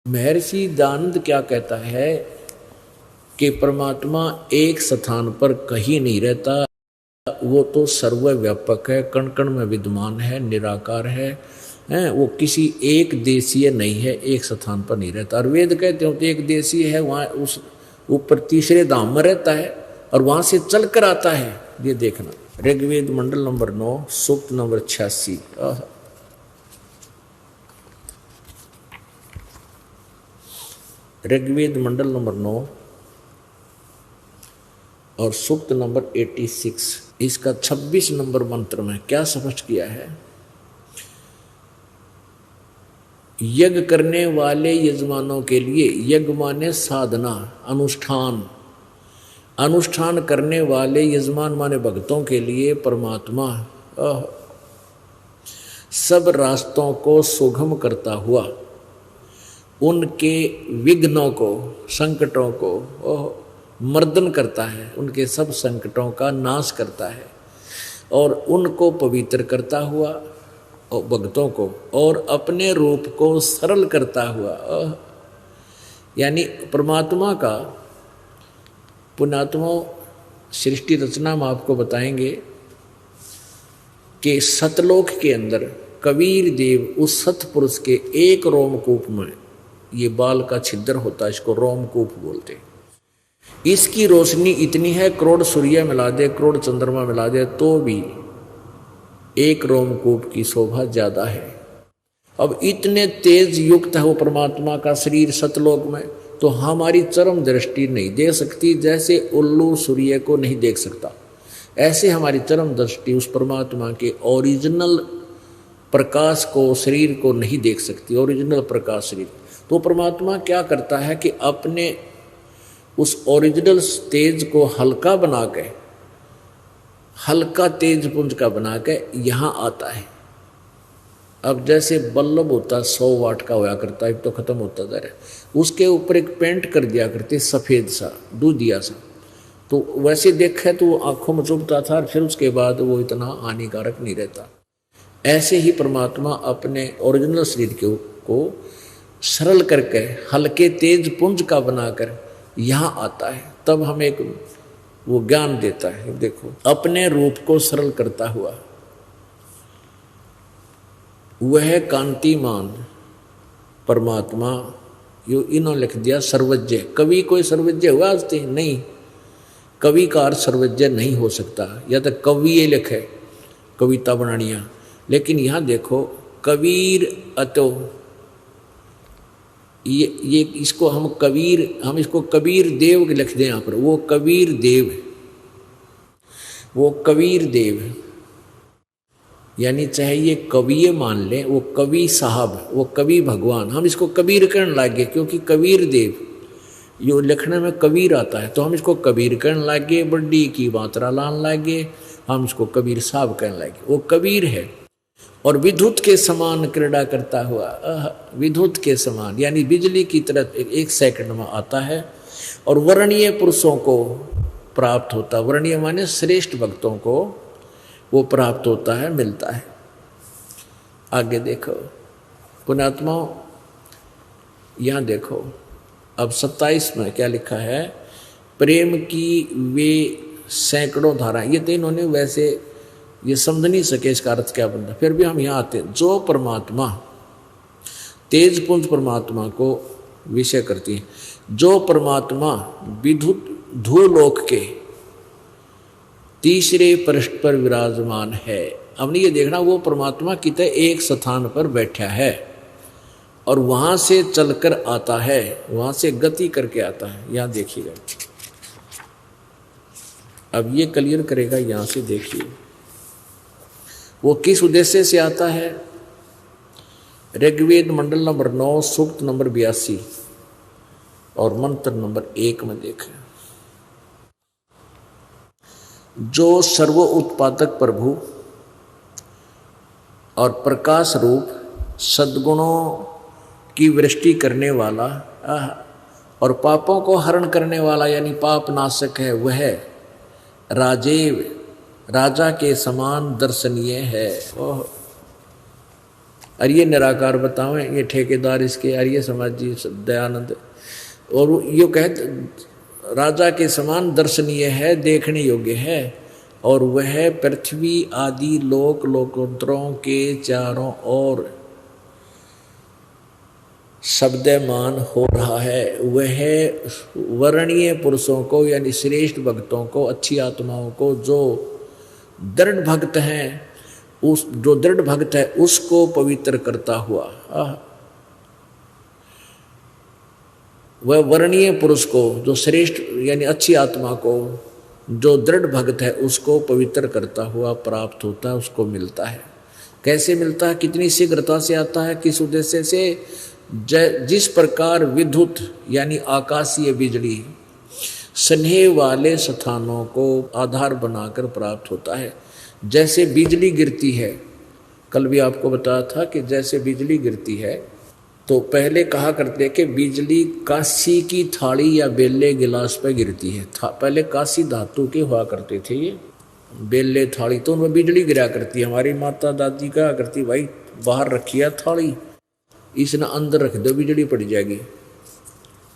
महर्षि दयानंद क्या कहता है कि परमात्मा एक स्थान पर कहीं नहीं रहता, वो तो सर्वव्यापक है, कण कण में विद्यमान है, निराकार है, वो किसी एक देशीय नहीं है, एक स्थान पर नहीं रहता। और वेद कहते हो तो एक देशीय है, वहाँ उस ऊपर तीसरे धाम में रहता है और वहां से चल कर आता है। ये देखना, ऋग्वेद मंडल नंबर 9 सूक्त नंबर 86। ऋग्वेद मंडल नंबर 9 और सूक्त नंबर 86, इसका 26 नंबर मंत्र में क्या स्पष्ट किया है। यज्ञ करने वाले यजमानों के लिए, यज्ञ माने साधना, अनुष्ठान, अनुष्ठान करने वाले यजमान माने भक्तों के लिए परमात्मा सब रास्तों को सुगम करता हुआ उनके विघ्नों को, संकटों को मर्दन करता है, उनके सब संकटों का नाश करता है और उनको पवित्र करता हुआ और भक्तों को, और अपने रूप को सरल करता हुआ। यानी परमात्मा का, पुण्यात्मा सृष्टि रचना में आपको बताएंगे कि सतलोक के अंदर कबीर देव उस सतपुरुष के एक रोमकूप में, ये बाल का छिद्र होता है, इसको रोमकूप बोलते। इसकी रोशनी इतनी है, करोड़ सूर्य मिला दे, करोड़ चंद्रमा मिला दे तो भी एक रोमकूप की शोभा ज्यादा है। अब इतने तेज युक्त है वो परमात्मा का शरीर सतलोक में, तो हमारी चरम दृष्टि नहीं देख सकती। जैसे उल्लू सूर्य को नहीं देख सकता, ऐसे हमारी चरम दृष्टि उस परमात्मा के ओरिजिनल प्रकाश को, शरीर को नहीं देख सकती, ओरिजिनल प्रकाश शरीर। तो परमात्मा क्या करता है कि अपने उस ओरिजिनल तेज को हल्का बना के, हल्का तेज पुंज का बना के यहाँ आता है। अब जैसे बल्ब होता 100 वाट का होया करता है, तो खत्म होता जा रहा है, उसके ऊपर एक पेंट कर दिया करते सफ़ेद सा, दूधिया सा, तो वैसे देखा तो वो आँखों में चुभता था, फिर उसके बाद वो इतना हानिकारक नहीं रहता। ऐसे ही परमात्मा अपने ओरिजिनल शरीर को सरल करके हल्के तेज पुंज का बनाकर यहाँ आता है, तब हमें एक वो ज्ञान देता है। देखो, अपने रूप को सरल करता हुआ वह कांतिमान परमात्मा, यो इन्होंने लिख दिया सर्वज्ञ। कवि कोई सर्वज्ञ हुआ आज तक नहीं, कवि का अर्थ सर्वज्ञ नहीं हो सकता, या तो कवि ये लिखे कविता बनानिया, लेकिन यहाँ देखो कबीर अतो, ये इसको हम कबीर, हम इसको कबीर देव लिख दें यहाँ पर, वो कबीर देव, वो कबीर देव, यानी चाहे ये कवि मान ले, वो कवि साहब, वो कवि भगवान, हम इसको कबीर कहने लगे क्योंकि कबीर देव यो लिखने में कबीर आता है, तो हम इसको कबीर कहने लगे, बड्डी की मात्रा लान लगे, हम इसको कबीर साहब कहने लगे। वो कबीर है और विद्युत के समान क्रीड़ा करता हुआ, विद्युत के समान यानी बिजली की तरह एक सेकंड में आता है और वर्णीय पुरुषों को प्राप्त होता, वर्णीय माने श्रेष्ठ भक्तों को वो प्राप्त होता है, मिलता है। आगे देखो पुण्यात्मा, यहाँ देखो अब 27 में क्या लिखा है, प्रेम की वे सैकड़ों धाराएं। ये तो इन्होंने वैसे ये समझ नहीं सके इसका अर्थ क्या बनता, फिर भी हम यहाँ आते हैं। जो परमात्मा तेज पुंज परमात्मा को विषय करती है, जो परमात्मा विद्युत धूलोक के तीसरे पृष्ठ पर विराजमान है। हमने ये देखना, वो परमात्मा कितने एक स्थान पर बैठा है और वहां से चलकर आता है, वहां से गति करके आता है। यहाँ देखिएगा, अब ये क्लियर करेगा, यहाँ से देखिए वो किस उद्देश्य से आता है। ऋग्वेद मंडल नंबर 9 सूक्त नंबर 82 और मंत्र नंबर 1 में देखें। जो सर्व उत्पादक प्रभु और प्रकाश रूप सद्गुणों की वृष्टि करने वाला और पापों को हरण करने वाला यानी पाप नाशक है, वह राजेव, राजा के समान दर्शनीय है। और ये निराकार बतावें, ये ठेकेदार इसके, और ये समाजी दयानंद। और यो कहते राजा के समान दर्शनीय है, देखने योग्य है, और वह पृथ्वी आदि लोक लोकोत्तरों के चारों ओर शब्दमान हो रहा है। वह वर्णीय पुरुषों को यानी श्रेष्ठ भक्तों को, अच्छी आत्माओं को, जो दृढ़ भक्त हैं, उस जो दृढ़ भक्त है उसको पवित्र करता हुआ, वह वर्णीय पुरुष को, जो श्रेष्ठ यानी अच्छी आत्मा को, जो दृढ़ भक्त है उसको पवित्र करता हुआ प्राप्त होता है, उसको मिलता है। कैसे मिलता है, कितनी शीघ्रता से आता है, किस उद्देश्य से? जिस प्रकार विद्युत यानी आकाशीय बिजली स्नेह वाले स्थानों को आधार बनाकर प्राप्त होता है। जैसे बिजली गिरती है, कल भी आपको बताया था कि जैसे बिजली गिरती है तो पहले कहा करते कि बिजली कांसी की थाली या बेले गिलास पर गिरती है। पहले कांसी धातु के हुआ करते थे ये बेले थाली, तो उनमें बिजली गिरा करती है। हमारी माता दादी कहा करती, भाई बाहर रखी है थाली, इसने अंदर रख दो बिजली पड़ जाएगी,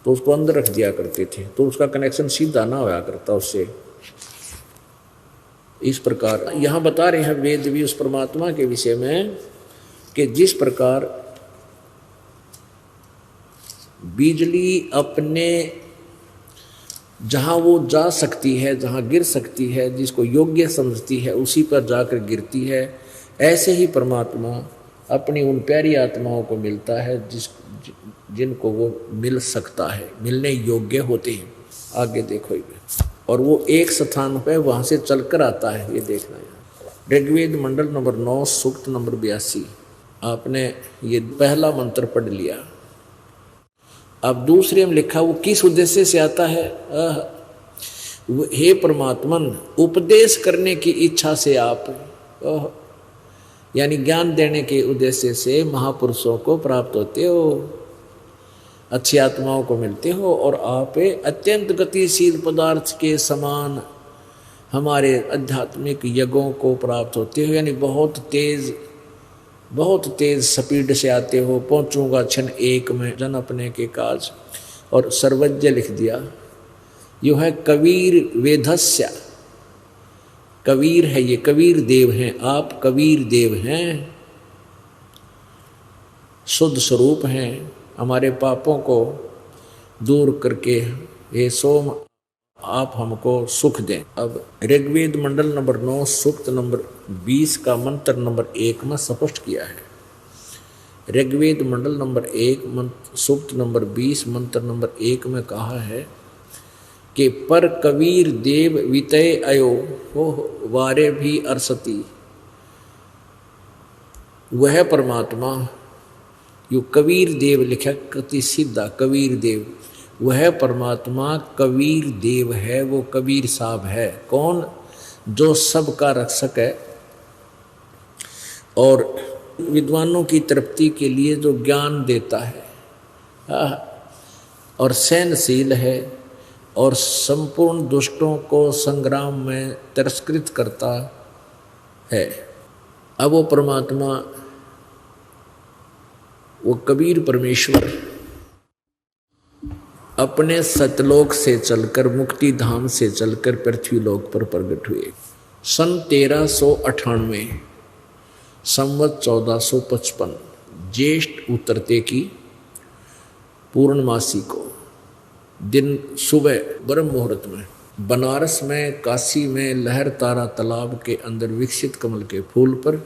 तो उसको अंदर रख दिया करते थे, तो उसका कनेक्शन सीधा ना होया करता उससे। इस प्रकार यहाँ बता रहे हैं वेद भी उस परमात्मा के विषय में कि जिस प्रकार बिजली अपने जहाँ वो जा सकती है, जहाँ गिर सकती है, जिसको योग्य समझती है उसी पर जाकर गिरती है, ऐसे ही परमात्मा अपनी उन प्यारी आत्माओं को मिलता है जिनको वो मिल सकता है, मिलने योग्य होते हैं। आगे देखो ये, और वो एक स्थान पे वहाँ से चलकर आता है, ये देखना है। ऋग्वेद मंडल नंबर 9 सूक्त नंबर 82, आपने ये पहला मंत्र पढ़ लिया। अब दूसरे में लिखा वो किस उद्देश्य से आता है? हे परमात्मन, उपदेश करने की इच्छा से आप, यानी ज्ञान देने के उद्देश्य से महापुरुषों को प्राप्त होते हो, अच्छी आत्माओं को मिलते हो, और आप अत्यंत गतिशील पदार्थ के समान हमारे आध्यात्मिक यज्ञों को प्राप्त होते हो, यानी बहुत तेज स्पीड से आते हो। पहुँचूंगा क्षण एक में जन अपने के काज, और सर्वज्ञ लिख दिया। यो है कबीर वेधस्य, कबीर है ये, कबीर देव हैं आप, कबीर देव हैं, शुद्ध स्वरूप हैं, हमारे पापों को दूर करके हे सोम आप हमको सुख दें। अब ऋग्वेद मंडल नंबर 9 सूक्त नंबर 20 का मंत्र नंबर 1 में स्पष्ट किया है। ऋग्वेद मंडल नंबर 1 सूक्त नंबर 20 मंत्र नंबर 1 में कहा है कि पर कबीर देव वितय अयो हो वारे भी अरसती। वह परमात्मा, यो कबीर देव लिखा कति सीधा, कबीर देव, वह परमात्मा कबीर देव है, वो कबीर साहब है। कौन? जो सबका रक्षक है और विद्वानों की तृप्ति के लिए जो ज्ञान देता है, और सहनशील है, और संपूर्ण दुष्टों को संग्राम में तिरस्कृत करता है। अब वो परमात्मा, वो कबीर परमेश्वर अपने सतलोक से चलकर, मुक्ति धाम से चलकर पृथ्वी लोक पर प्रकट हुए। सन 1398 संवत 1455 ज्येष्ठ उतरते की पूर्णमासी को दिन सुबह ब्रह्म मुहूर्त में बनारस में, काशी में लहर तारा तालाब के अंदर विकसित कमल के फूल पर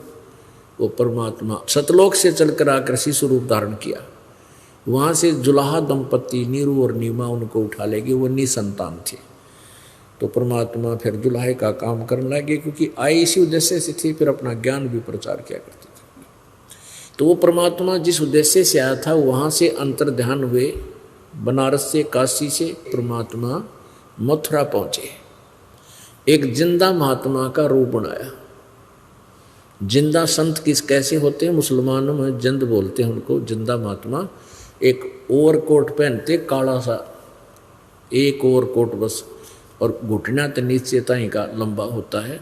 वो परमात्मा सतलोक से चलकर आकर शिशु रूप धारण किया। वहाँ से जुलाहा दंपति नीरू और नीमा उनको उठा लेगी, वो निसंतान थे। तो परमात्मा फिर जुलाहे का काम करने लगे, क्योंकि आए इसी उद्देश्य से थे, फिर अपना ज्ञान भी प्रचार किया करते थे। तो वो परमात्मा जिस उद्देश्य से आया था वहाँ से अंतर्ध्यान हुए, बनारस से, काशी से परमात्मा मथुरा पहुँचे। एक जिंदा महात्मा का रूप बनाया। जिंदा संत कैसे होते हैं? मुसलमानों में जिंद बोलते हैं उनको, जिंदा महात्मा। एक ओवरकोट पहनते काला सा, एक ओवरकोट बस, और घुटना तो नीचे ताई का लंबा होता है,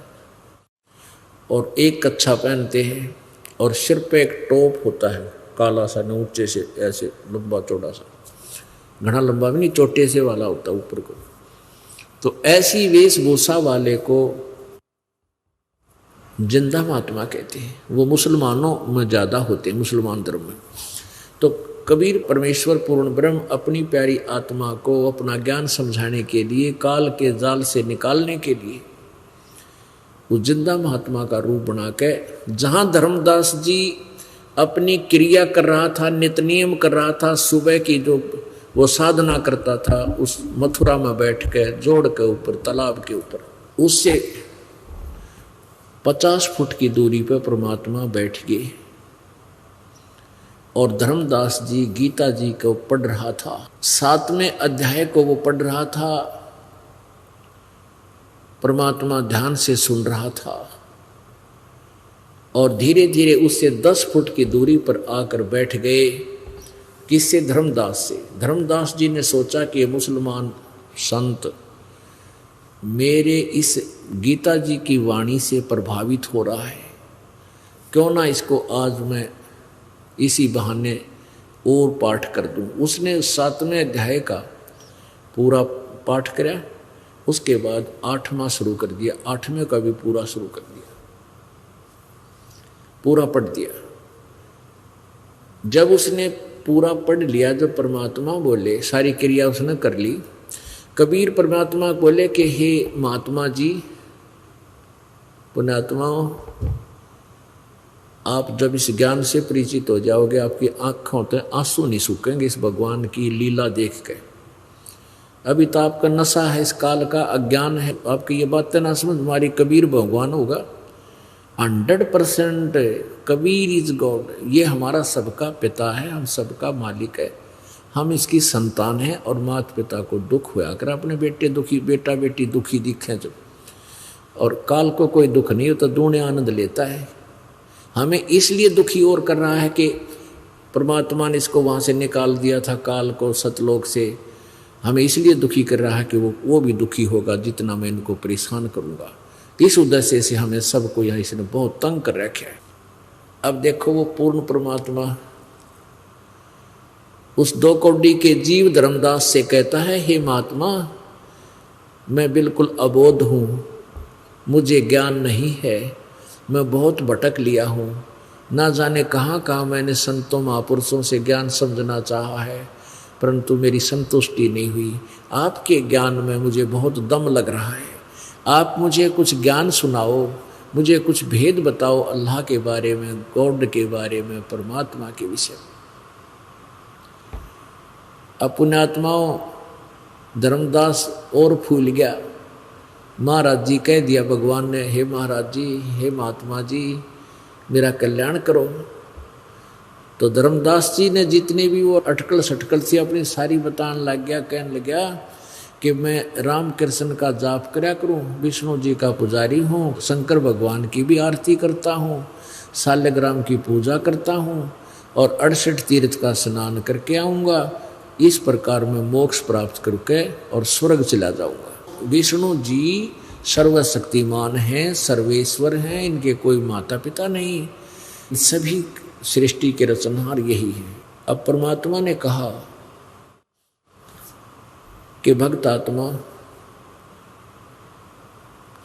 और एक कच्छा पहनते हैं, और सिर पे एक टोप होता है काला सा, ऊंचे से ऐसे लंबा चौड़ा सा, घना लंबा भी नहीं, चोटे से वाला होता ऊपर को। तो ऐसी वेशभूषा वाले को जिंदा महात्मा कहते हैं। वो मुसलमानों में ज़्यादा होते हैं, मुसलमान धर्म में। तो कबीर परमेश्वर पूर्ण ब्रह्म अपनी प्यारी आत्मा को अपना ज्ञान समझाने के लिए, काल के जाल से निकालने के लिए उस जिंदा महात्मा का रूप बना के, जहाँ धर्मदास जी अपनी क्रिया कर रहा था, नित्य नियम कर रहा था, सुबह की जो वो साधना करता था, उस मथुरा में बैठ के जोड़ के ऊपर, तालाब के ऊपर, उससे 50 फुट की दूरी पर परमात्मा बैठ गए और धर्मदास जी गीता जी को पढ़ रहा था। 7वें अध्याय को वो पढ़ रहा था, परमात्मा ध्यान से सुन रहा था और धीरे धीरे उससे 10 फुट की दूरी पर आकर बैठ गए। किससे? धर्मदास से। धर्मदास जी ने सोचा कि ये मुसलमान संत मेरे इस गीता जी की वाणी से प्रभावित हो रहा है, क्यों ना इसको आज मैं इसी बहाने और पाठ कर दूं। उसने 7वें अध्याय का पूरा पाठ किया, उसके बाद 8वां शुरू कर दिया, 8वें का भी पूरा शुरू कर दिया, पूरा पढ़ दिया। जब उसने पूरा पढ़ लिया, जब परमात्मा बोले, सारी क्रिया उसने कर ली, कबीर परमात्मा बोले कि हे महात्मा जी, पुण्यात्माओं, आप जब इस ज्ञान से परिचित हो जाओगे, आपकी आंखों से आंसू नहीं सूखेंगे इस भगवान की लीला देख के। अभी तो आपका नशा है, इस काल का अज्ञान है, आपकी ये बातें ना समझ, हमारी कबीर भगवान होगा। 100% कबीर इज गॉड, ये हमारा सबका पिता है, हम सबका मालिक है, हम इसकी संतान हैं। और माता पिता को दुख हुआ कर अपने बेटे दुखी, बेटा बेटी दुखी दिखे जब, और काल को कोई दुख नहीं होता, दूने आनंद लेता है। हमें इसलिए दुखी और कर रहा है कि परमात्मा ने इसको वहाँ से निकाल दिया था, काल को सतलोक से, हमें इसलिए दुखी कर रहा है कि वो भी दुखी होगा जितना मैं इनको परेशान करूँगा। इस उद्देश्य से हमें सबको यहाँ इसने बहुत तंग कर रखा है। अब देखो, वो पूर्ण परमात्मा उस 2 कौड़ी के जीव धर्मदास से कहता है, हे महात्मा, मैं बिल्कुल अबोध हूँ, मुझे ज्ञान नहीं है, मैं बहुत भटक लिया हूँ, ना जाने कहाँ कहाँ मैंने संतों महापुरुषों से ज्ञान समझना चाहा है, परंतु मेरी संतुष्टि नहीं हुई। आपके ज्ञान में मुझे बहुत दम लग रहा है, आप मुझे कुछ ज्ञान सुनाओ, मुझे कुछ भेद बताओ अल्लाह के बारे में, गॉड के बारे में, परमात्मा के विषय में। अब पुण्यात्माओं, धर्मदास और फूल गया। महाराज जी कह दिया भगवान ने, हे महाराज जी, हे महात्मा जी, मेरा कल्याण करो। तो धर्मदास जी ने जितने भी वो अटकल सटकल थी अपनी सारी बताने लग गया, कहने लग गया कि मैं राम कृष्ण का जाप करया करूं, विष्णु जी का पुजारी हूँ, शंकर भगवान की भी आरती करता हूँ, शालिग्राम की पूजा करता हूँ और 68 तीर्थ का स्नान करके आऊँगा। इस प्रकार मैं मोक्ष प्राप्त करके और स्वर्ग चला जाऊँगा। विष्णु जी सर्वशक्तिमान हैं, सर्वेश्वर हैं, इनके कोई माता पिता नहीं, सभी सृष्टि के रचनहार यही है। अब परमात्मा ने कहा कि भक्त आत्मा,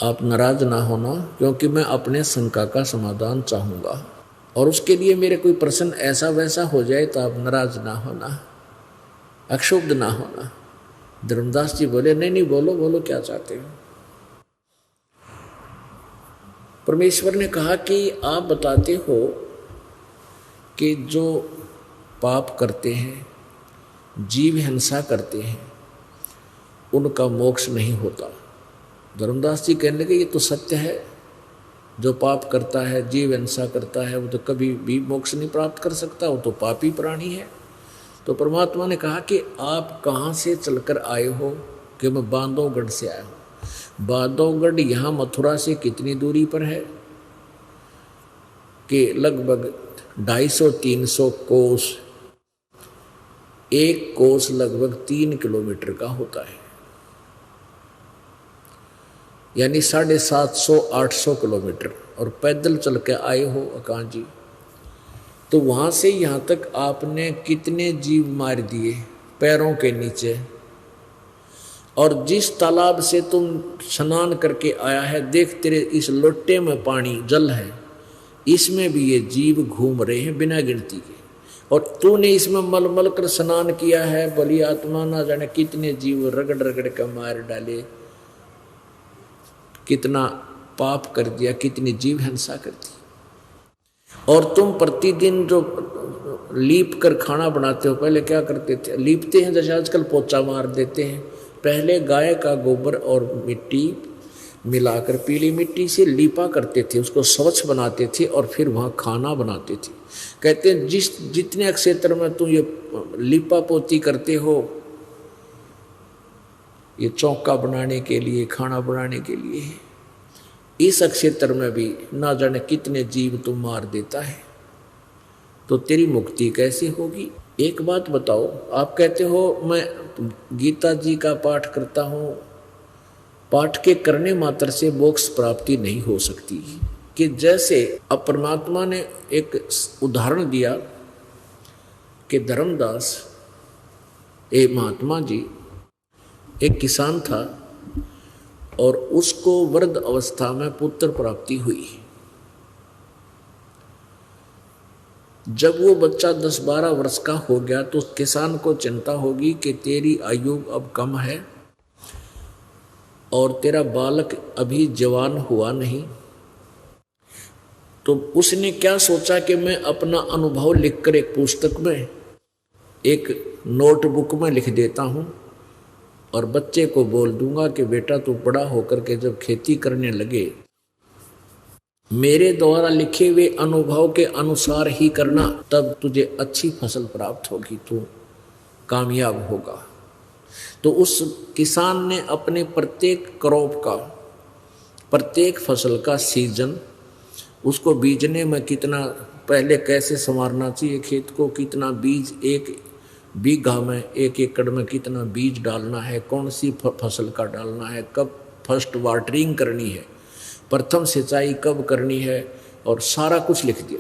आप नाराज ना होना, क्योंकि मैं अपने शंका का समाधान चाहूँगा, और उसके लिए मेरे कोई प्रश्न ऐसा वैसा हो जाए तो आप नाराज ना होना, अक्षुब्ध ना होना। धर्मदास जी बोले, नहीं नहीं, बोलो बोलो, क्या चाहते हो। परमेश्वर ने कहा कि आप बताते हो कि जो पाप करते हैं, जीव हिंसा करते हैं, उनका मोक्ष नहीं होता। धर्मदास जी कहने लगे, ये तो सत्य है, जो पाप करता है, जीव हिंसा करता है, वो तो कभी भी मोक्ष नहीं प्राप्त कर सकता, वो तो पापी प्राणी है। तो परमात्मा ने कहा कि आप कहाँ से चलकर आए हो, कि मैं बांधवगढ़ से आया हूँ। बांधवगढ़ यहाँ मथुरा से कितनी दूरी पर है, कि लगभग 250-300 कोस, एक कोस लगभग 3 किलोमीटर का होता है, यानी 750-800 किलोमीटर, और पैदल चल के आए हो अकां जी। तो वहां से यहां तक आपने कितने जीव मार दिए पैरों के नीचे। और जिस तालाब से तुम स्नान करके आया है, देख तेरे इस लोटे में पानी जल है, इसमें भी ये जीव घूम रहे हैं बिना गिनती के। और तूने इसमें मल मल कर स्नान किया है, बली आत्मा ना जाने कितने जीव रगड़ रगड़ कर मार डाले, कितना पाप कर दिया, कितनी जीव हिंसा कर दी। और तुम प्रतिदिन जो लीप कर खाना बनाते हो, पहले क्या करते थे, लीपते हैं जैसे आजकल पोचा मार देते हैं, पहले गाय का गोबर और मिट्टी मिलाकर पीली मिट्टी से लीपा करते थे, उसको स्वच्छ बनाते थे और फिर वहाँ खाना बनाते थे। कहते हैं जितने क्षेत्र में तुम ये लीपा पोती करते हो, ये चौका बनाने के लिए, खाना बनाने के लिए, इस क्षेत्र में भी ना जाने कितने जीव तुम मार देता है, तो तेरी मुक्ति कैसे होगी। एक बात बताओ, आप कहते हो मैं गीता जी का पाठ करता हूँ, पाठ के करने मात्र से मोक्ष प्राप्ति नहीं हो सकती। कि जैसे अब परमात्मा ने एक उदाहरण दिया कि धर्मदास एक महात्मा जी, एक किसान था और उसको वृद्ध अवस्था में पुत्र प्राप्ति हुई। जब वो बच्चा 10-12 वर्ष का हो गया तो किसान को चिंता होगी कि तेरी आयु अब कम है और तेरा बालक अभी जवान हुआ नहीं। तो उसने क्या सोचा कि मैं अपना अनुभव लिखकर एक पुस्तक में, एक नोटबुक में लिख देता हूँ और बच्चे को बोल दूंगा कि बेटा तू बड़ा होकर के जब खेती करने लगे, मेरे द्वारा लिखे हुए अनुभव के अनुसार ही करना, तब तुझे अच्छी फसल प्राप्त होगी, तू कामयाब होगा। तो उस किसान ने अपने प्रत्येक क्रॉप का, प्रत्येक फसल का सीजन, उसको बीजने में कितना पहले कैसे संवारना चाहिए खेत को, कितना बीज एक बीघा में, एक एकड़ में कितना बीज डालना है, कौन सी फसल का डालना है, कब फर्स्ट वाटरिंग करनी है, प्रथम सिंचाई कब करनी है, और सारा कुछ लिख दिया।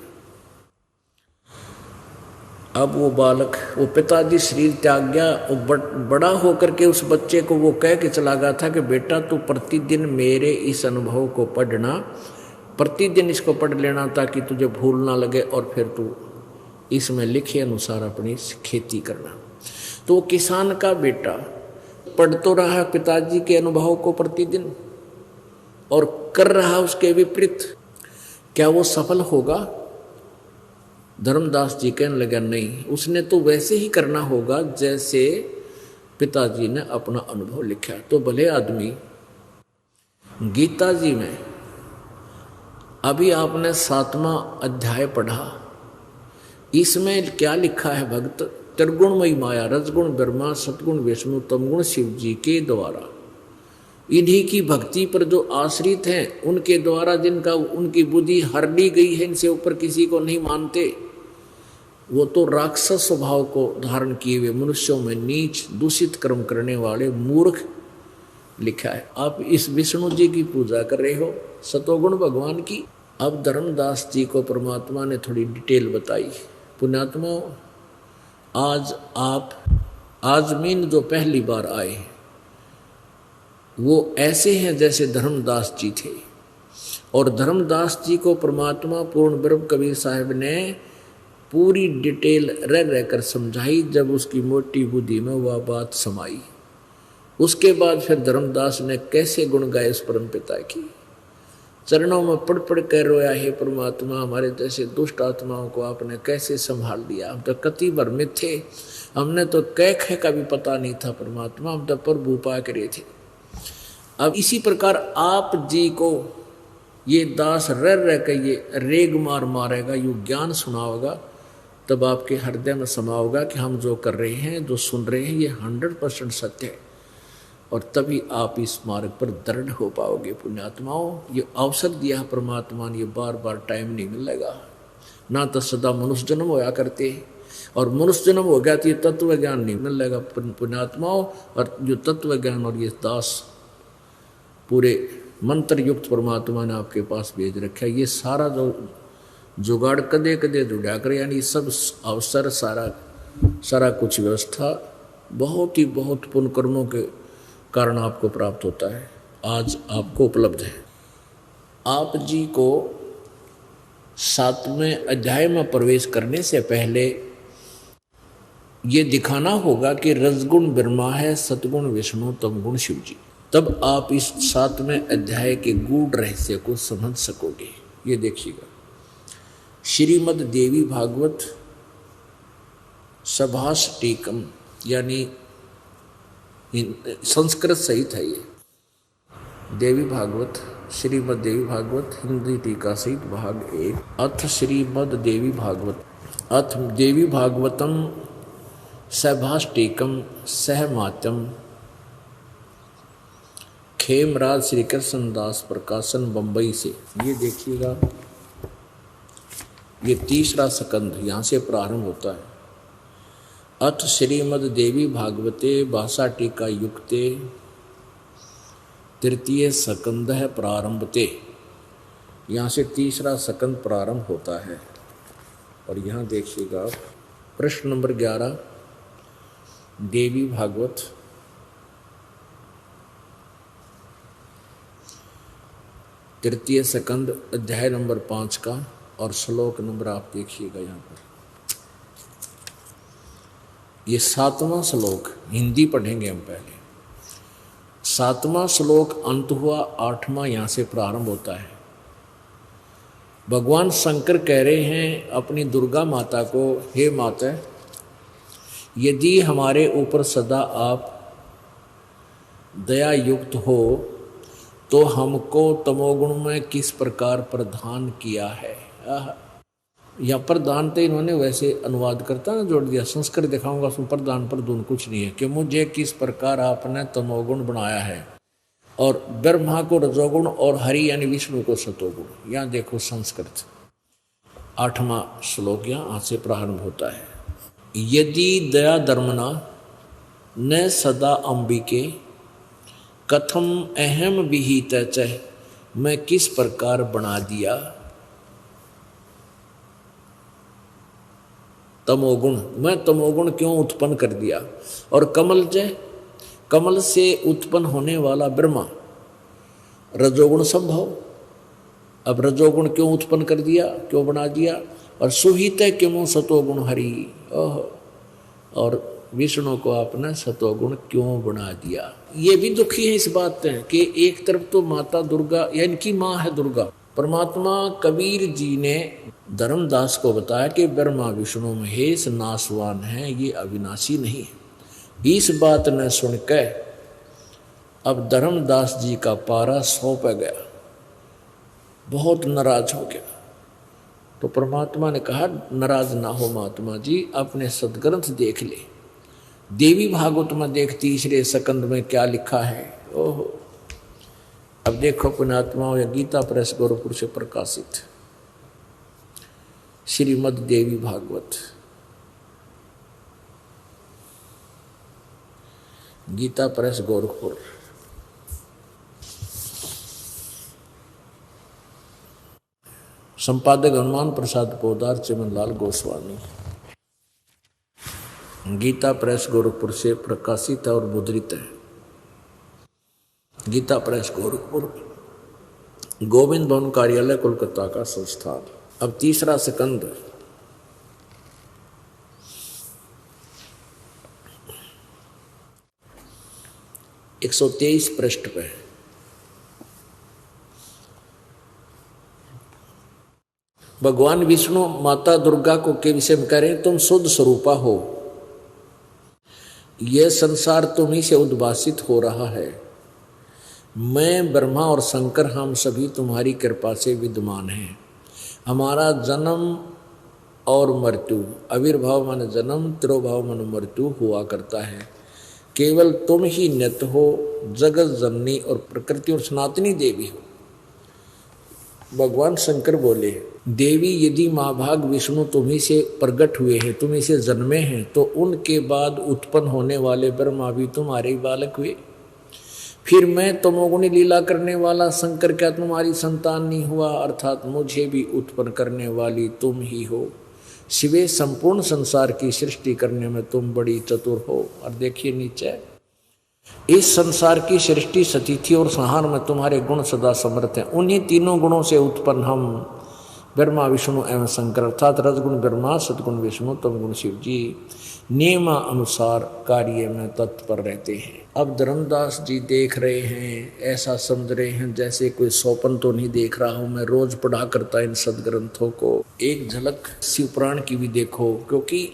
अब वो बालक, वो पिताजी शरीर त्याग गया, वो बड़ा होकर के उस बच्चे को वो कह के चला गया था कि बेटा तू प्रतिदिन मेरे इस अनुभव को पढ़ना, प्रतिदिन इसको पढ़ लेना ताकि तुझे भूल ना लगे, और फिर तू इसमें लिखे अनुसार अपनी खेती करना। तो किसान का बेटा पढ़ तो रहा पिताजी के अनुभव को प्रतिदिन और कर रहा उसके विपरीत, क्या वो सफल होगा? धर्मदास जी कहने लगा नहीं, उसने तो वैसे ही करना होगा जैसे पिताजी ने अपना अनुभव लिखा। तो भले आदमी, गीता जी में अभी आपने 7वां अध्याय पढ़ा, इसमें क्या लिखा है? भक्त त्रिगुणमयी माया, रजगुण ब्रह्मा, सतगुण विष्णु, तमगुण शिव जी के द्वारा, इन्हीं की भक्ति पर जो आश्रित हैं, उनके द्वारा जिनका उनकी बुद्धि हर ली गई है, इनसे ऊपर किसी को नहीं मानते, वो तो राक्षस स्वभाव को धारण किए हुए मनुष्यों में नीच दूषित कर्म करने वाले मूर्ख लिखा है। आप इस विष्णु जी की पूजा कर रहे हो, सतोगुण भगवान की। अब धर्मदास जी को परमात्मा ने थोड़ी डिटेल बताई। पुण्यात्मा, आज आप आजमीन जो पहली बार आए वो ऐसे हैं जैसे धर्मदास जी थे, और धर्मदास जी को परमात्मा पूर्ण ब्रह्म कबीर साहब ने पूरी डिटेल रह रहकर समझाई। जब उसकी मोटी बुद्धि में वह बात समाई, उसके बाद फिर धर्मदास ने कैसे गुण गाए उस परम पिता की, चरणों में पड़ पड़ कर रोया, हे परमात्मा हमारे जैसे दुष्ट आत्माओं को आपने कैसे संभाल लिया, हम तो कति भर में थे, हमने तो कह का भी पता नहीं था परमात्मा, हम तो प्रभु पा करे थे। अब इसी प्रकार आप जी को ये दास रह कर ये रेग मार मारेगा, यू ज्ञान सुनाओगा, तब आपके हृदय में समा होगा कि हम जो कर रहे हैं, जो सुन रहे हैं, ये 100% सत्य है, और तभी आप इस मार्ग पर दृढ़ हो पाओगे। पुण्यात्माओं, ये अवसर दिया परमात्मा ने, ये बार बार टाइम नहीं मिलेगा, ना तो सदा मनुष्य जन्म होया करते, और मनुष्य जन्म हो गया तो ये तत्व ज्ञान नहीं मिलेगा पुण्यात्माओं। और जो तत्व ज्ञान और ये दास पूरे मंत्र युक्त परमात्मा ने आपके पास भेज रखा है, ये सारा जो जुगाड़ कदे कदे जुड़ा कर, यानी सब अवसर सारा कुछ व्यवस्था बहुत ही बहुत पुण्य कर्मों के कारण आपको प्राप्त होता है, आज आपको उपलब्ध है। आप जी को 7वें अध्याय में प्रवेश करने से पहले ये दिखाना होगा कि रजगुण ब्रह्मा है, सतगुण विष्णु, तमगुण शिव जी। तब आप इस 7वें अध्याय के गूढ़ रहस्य को समझ सकोगे। ये देखिएगा, श्रीमद् देवी भागवत सभाष्टीकम, यानी संस्कृत सहित है ये देवी भागवत, श्रीमद् देवी भागवत हिंदी टीका सहित भाग 1। अथ श्रीमद् देवी भागवत, अथ देवी भागवतम सभाष्टीकम सहमात्यम, खेमराज श्री कृष्ण दास प्रकाशन बंबई से। ये देखिएगा, ये तीसरा स्कंध यहाँ से प्रारंभ होता है। अथ श्रीमद् देवी भागवते भाषा टीका युक्ते तृतीय स्कंध है प्रारंभते, यहाँ से तीसरा स्कंध प्रारंभ होता है। और यहाँ देखिएगा प्रश्न नंबर 11, देवी भागवत तृतीय स्कंध अध्याय नंबर 5 का, और श्लोक नंबर आप देखिएगा यहाँ पर। ये 7वां श्लोक हिंदी पढ़ेंगे हम पहले। 7वां श्लोक अंत हुआ, 8वां यहाँ से प्रारंभ होता है। भगवान शंकर कह रहे हैं अपनी दुर्गा माता को, हे माता, यदि हमारे ऊपर सदा आप दया युक्त हो तो हमको तमोगुण में किस प्रकार प्रदान किया है। या प्रदान तो इन्होंने वैसे अनुवाद करता ना जोड़ दिया, संस्कृत दिखाऊंगा उसमें प्रदान पर दून कुछ नहीं है, कि मुझे किस प्रकार आपने तमोगुण बनाया है, और ब्रह्मा को रजोगुण और हरि यानी विष्णु को सतोगुण। यहाँ देखो संस्कृत 8वां श्लोक यहाँ से प्रारंभ होता है। यदि दया धर्मना न सदा अंबिके कथम अहम विहित च, मैं किस प्रकार बना दिया तमोगुण, मैं तमोगुण क्यों उत्पन्न कर दिया। और कमल जय, कमल से उत्पन्न होने वाला ब्रह्मा, रजोगुण संभव, अब रजोगुण क्यों उत्पन्न कर दिया, क्यों बना दिया। और सुहित क्यों सतोगुण हरि, और विष्णु को आपने सतोगुण क्यों बना दिया। ये भी दुखी है इस बात से कि एक तरफ तो माता दुर्गा, या इनकी माँ है दुर्गा। परमात्मा कबीर जी ने धर्मदास को बताया कि ब्रह्मा विष्णु महेश नासवान है, ये अविनाशी नहीं है। इस बात ने सुनकर अब धर्मदास जी का पारा 100 पे गया, बहुत नाराज हो गया। तो परमात्मा ने कहा, नाराज ना हो महात्मा जी, अपने सदग्रंथ देख ले, देवी भागवत में देख तीसरे स्कंद में क्या लिखा है। ओहो, अब देखो पुण्यात्माओं, या गीता प्रेस गोरखपुर से प्रकाशित श्रीमद् देवी भागवत, गीता प्रेस गोरखपुर, संपादक हनुमान प्रसाद पोदार, चिमनलाल गोस्वामी, गीता प्रेस गोरखपुर से प्रकाशित और मुद्रित है। गीता प्रेस गोरखपुर, गोविंद भवन कार्यालय कोलकाता का संस्थान। अब तीसरा स्कंद, एक 123 पृष्ठ पे। भगवान विष्णु माता दुर्गा को के विषय में कह रहे हैं, तुम शुद्ध स्वरूपा हो, यह संसार तुम्ही से उद्भासित हो रहा है। मैं ब्रह्मा और शंकर हम सभी तुम्हारी कृपा से विद्यमान हैं। हमारा जन्म और मृत्यु, आविर्भाव माने जन्म, तिरोभाव माने मृत्यु हुआ करता है। केवल तुम ही नित्य हो, जगत जननी और प्रकृति और सनातनी देवी हो। भगवान शंकर बोले, देवी यदि महाभाग विष्णु तुम्ही से प्रकट हुए हैं, तुम्ही से जन्मे हैं, तो उनके बाद उत्पन्न होने वाले ब्रह्मा भी तुम्हारे ही बालक हुए। फिर मैं तमोगुणी लीला करने वाला शंकर क्या तुम्हारी संतान नहीं हुआ, अर्थात मुझे भी उत्पन्न करने वाली तुम ही हो। शिवे संपूर्ण संसार की सृष्टि करने में तुम बड़ी चतुर हो। और देखिए नीचे, इस संसार की सृष्टि सतिथि और संहार में तुम्हारे गुण सदा समर्थ हैं। उन्हीं तीनों गुणों से उत्पन्न हम ब्रह्मा विष्णु एवं शंकर, अर्थात रजगुण ब्रह्मा, सदगुण विष्णु, तमगुण शिव जी नियम अनुसार कार्य में तत्पर रहते हैं। अब धर्मदास जी देख रहे हैं, ऐसा समझ रहे हैं जैसे कोई स्वप्न तो नहीं देख रहा हूं, मैं रोज पढ़ा करता इन सदग्रंथों को। एक झलक शिवपुराण की भी देखो, क्योंकि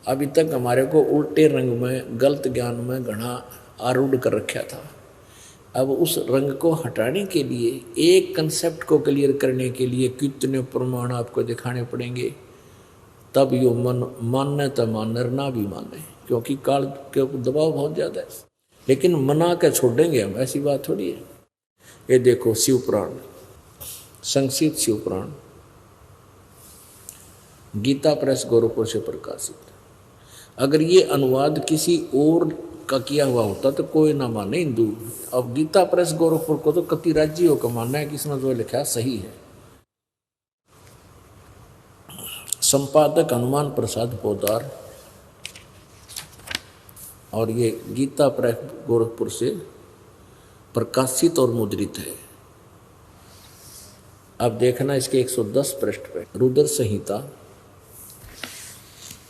अभी तक हमारे को उल्टे रंग में, गलत ज्ञान में घना आरूढ़ कर रखा था। अब उस रंग को हटाने के लिए, एक कंसेप्ट को क्लियर करने के लिए कितने प्रमाण आपको दिखाने पड़ेंगे, तब यो मन मानने तो मानर ना भी माने, क्योंकि काल के दबाव बहुत ज़्यादा है। लेकिन मना के छोड़ेंगे हम, ऐसी बात थोड़ी है। ये देखो शिवपुराण, संक्षिप्त शिवपुराण, गीता प्रेस गोरखपुर से प्रकाशित। अगर ये अनुवाद किसी और का किया हुआ होता तो कोई ना माने हिंदू। अब गीता प्रेस गोरखपुर को तो कति राज्यों का मानना है कि इसमें जो लिखा सही है। संपादक हनुमान प्रसाद पोदार, और ये गीता प्रेस गोरखपुर से प्रकाशित और मुद्रित है। अब देखना इसके 110 पृष्ठ पे रुद्र संहिता,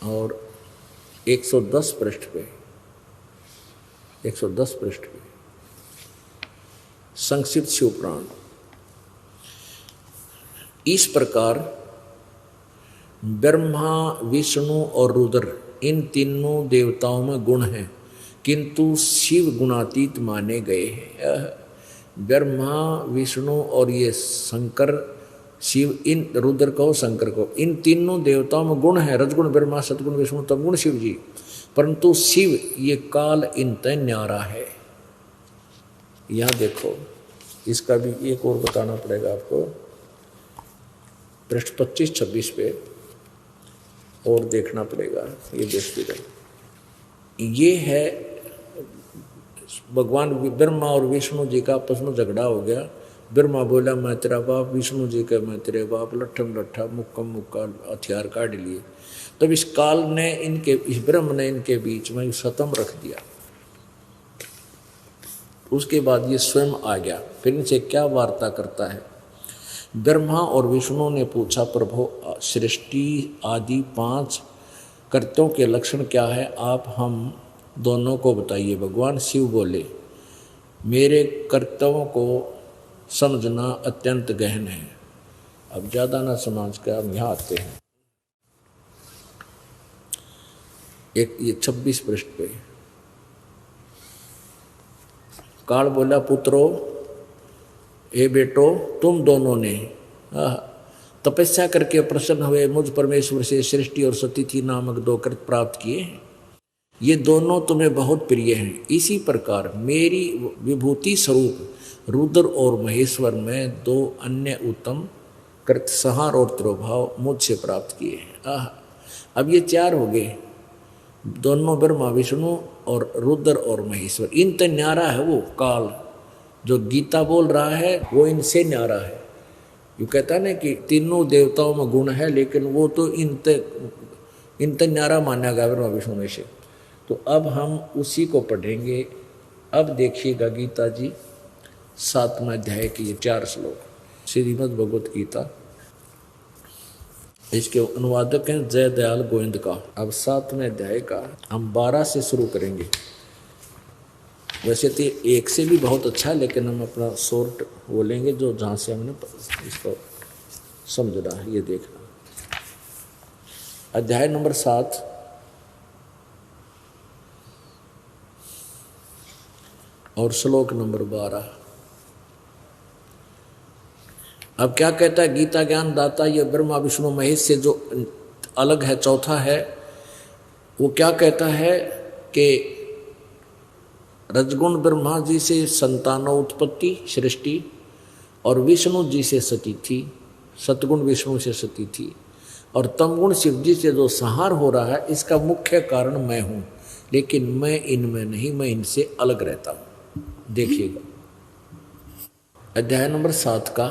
और 110 पृष्ठ पे, 110 पृष्ठ पे संक्षिप्त शिवपुराण। इस प्रकार ब्रह्मा, विष्णु और रुद्र इन तीनों देवताओं में गुण हैं, किंतु शिव गुणातीत माने गए हैं। ब्रह्मा, विष्णु और ये शंकर, शिव, इन रुद्र को, शंकर को, इन तीनों देवताओं में गुण है, रजगुण ब्रह्मा, सतगुण विष्णु, तमगुण शिव जी। परंतु शिव ये काल इनते न्यारा है। यहां देखो, इसका भी एक और बताना पड़ेगा आपको, पृष्ठ 25-26 पे और देखना पड़ेगा। ये देखते रहे, ये है भगवान ब्रह्मा और विष्णु जी का आपस में झगड़ा हो गया। ब्रह्मा बोला मैं तेरा बाप, विष्णु जी का मैं तेरे बाप, लट्ठम लट्ठा मुक्कम मुक्का हथियार काट लिए। तब इस काल ने इनके, इस ब्रह्म ने इनके बीच में सतम रख दिया। उसके बाद ये स्वयं आ गया। फिर इनसे क्या वार्ता करता है? ब्रह्मा और विष्णु ने पूछा, प्रभु सृष्टि आदि 5 कर्तों के लक्षण क्या है, आप हम दोनों को बताइए। भगवान शिव बोले, मेरे कर्तव्यों को समझना अत्यंत गहन है। अब ज़्यादा ना समझ कर हम यहाँ आते हैं। एक ये 26 पृष्ठ पे काल बोला, पुत्रो, ए बेटो, तुम दोनों ने तपस्या करके प्रसन्न हुए मुझ परमेश्वर से सृष्टि और सतिथि नामक 2 कृत प्राप्त किए हैं। ये दोनों तुम्हें बहुत प्रिय हैं। इसी प्रकार मेरी विभूति स्वरूप रुद्र और महेश्वर में 2 अन्य उत्तम कृत, संहार और तिरोभाव मुझसे प्राप्त किए हैं। अब ये 4 हो गए, दोनों ब्रह्मा विष्णु और रुद्र और महेश्वर। इन ते न्यारा है वो काल, जो गीता बोल रहा है वो इनसे न्यारा है। यू कहता ना कि तीनों देवताओं में गुण है, लेकिन वो तो इनते न्यारा माना गया ब्रह्मा विष्णु में से। तो अब हम उसी को पढ़ेंगे। अब देखिएगा गीता जी 7वां अध्याय के ये 4 श्लोक, श्रीमद् भगवत गीता। इसके अनुवादक हैं जय दयाल गोविंद का। अब 7वें अध्याय का हम 12 से शुरू करेंगे। वैसे तो 1 से भी बहुत अच्छा है, लेकिन हम अपना शॉर्ट बोलेंगे जो जहाँ से हमने इसको समझना है। ये देखना, अध्याय नंबर 7 और श्लोक नंबर 12। अब क्या कहता है गीता ज्ञान दाता? ये ब्रह्मा विष्णु महेश से जो अलग है, चौथा है, वो क्या कहता है कि रजगुण ब्रह्मा जी से संतानो उत्पत्ति सृष्टि, और विष्णु जी से सतिथि, सतगुण विष्णु से सतिथि, और तमगुण शिव जी से जो संहार हो रहा है, इसका मुख्य कारण मैं हूँ। लेकिन मैं इनमें नहीं, मैं इनसे अलग रहता हूं। देखिएगा अध्याय नंबर 7 का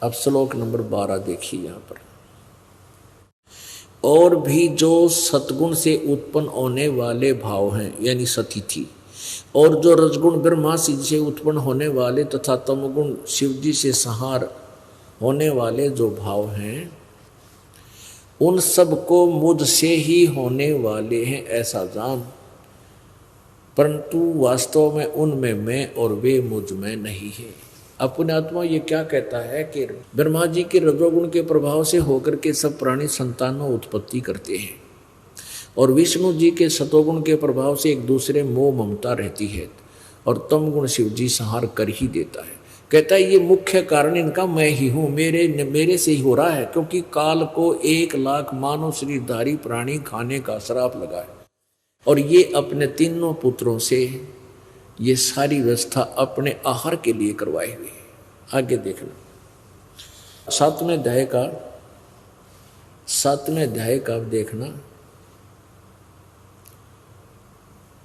अब श्लोक नंबर 12 देखिए यहां पर। और भी जो सतगुण से उत्पन्न होने वाले भाव हैं यानी सतिथि, और जो रजगुण ब्रह्मा से उत्पन्न होने वाले तथा तमगुण शिवजी से संहार होने वाले जो भाव हैं, उन सब को मुझसे ही होने वाले हैं ऐसा जान, परंतु वास्तव में उनमें मैं और वे मुझ में नहीं है। अपने आत्मा ये क्या कहता है कि ब्रह्मा जी के रजोगुण के प्रभाव से होकर के सब प्राणी संतानों उत्पत्ति करते हैं, और विष्णु जी के सतोगुण के प्रभाव से एक दूसरे मोह ममता रहती है, और तम गुण शिव जी संहार कर ही देता है। कहता है ये मुख्य कारण इनका मैं ही हूँ, मेरे से ही हो रहा है, क्योंकि काल को 1 लाख मानव शरीरधारी प्राणी खाने का श्राप लगा है, और ये अपने तीनों पुत्रों से ये सारी व्यवस्था अपने आहार के लिए करवाई हुई है। आगे देखना 7वें अध्याय का देखना,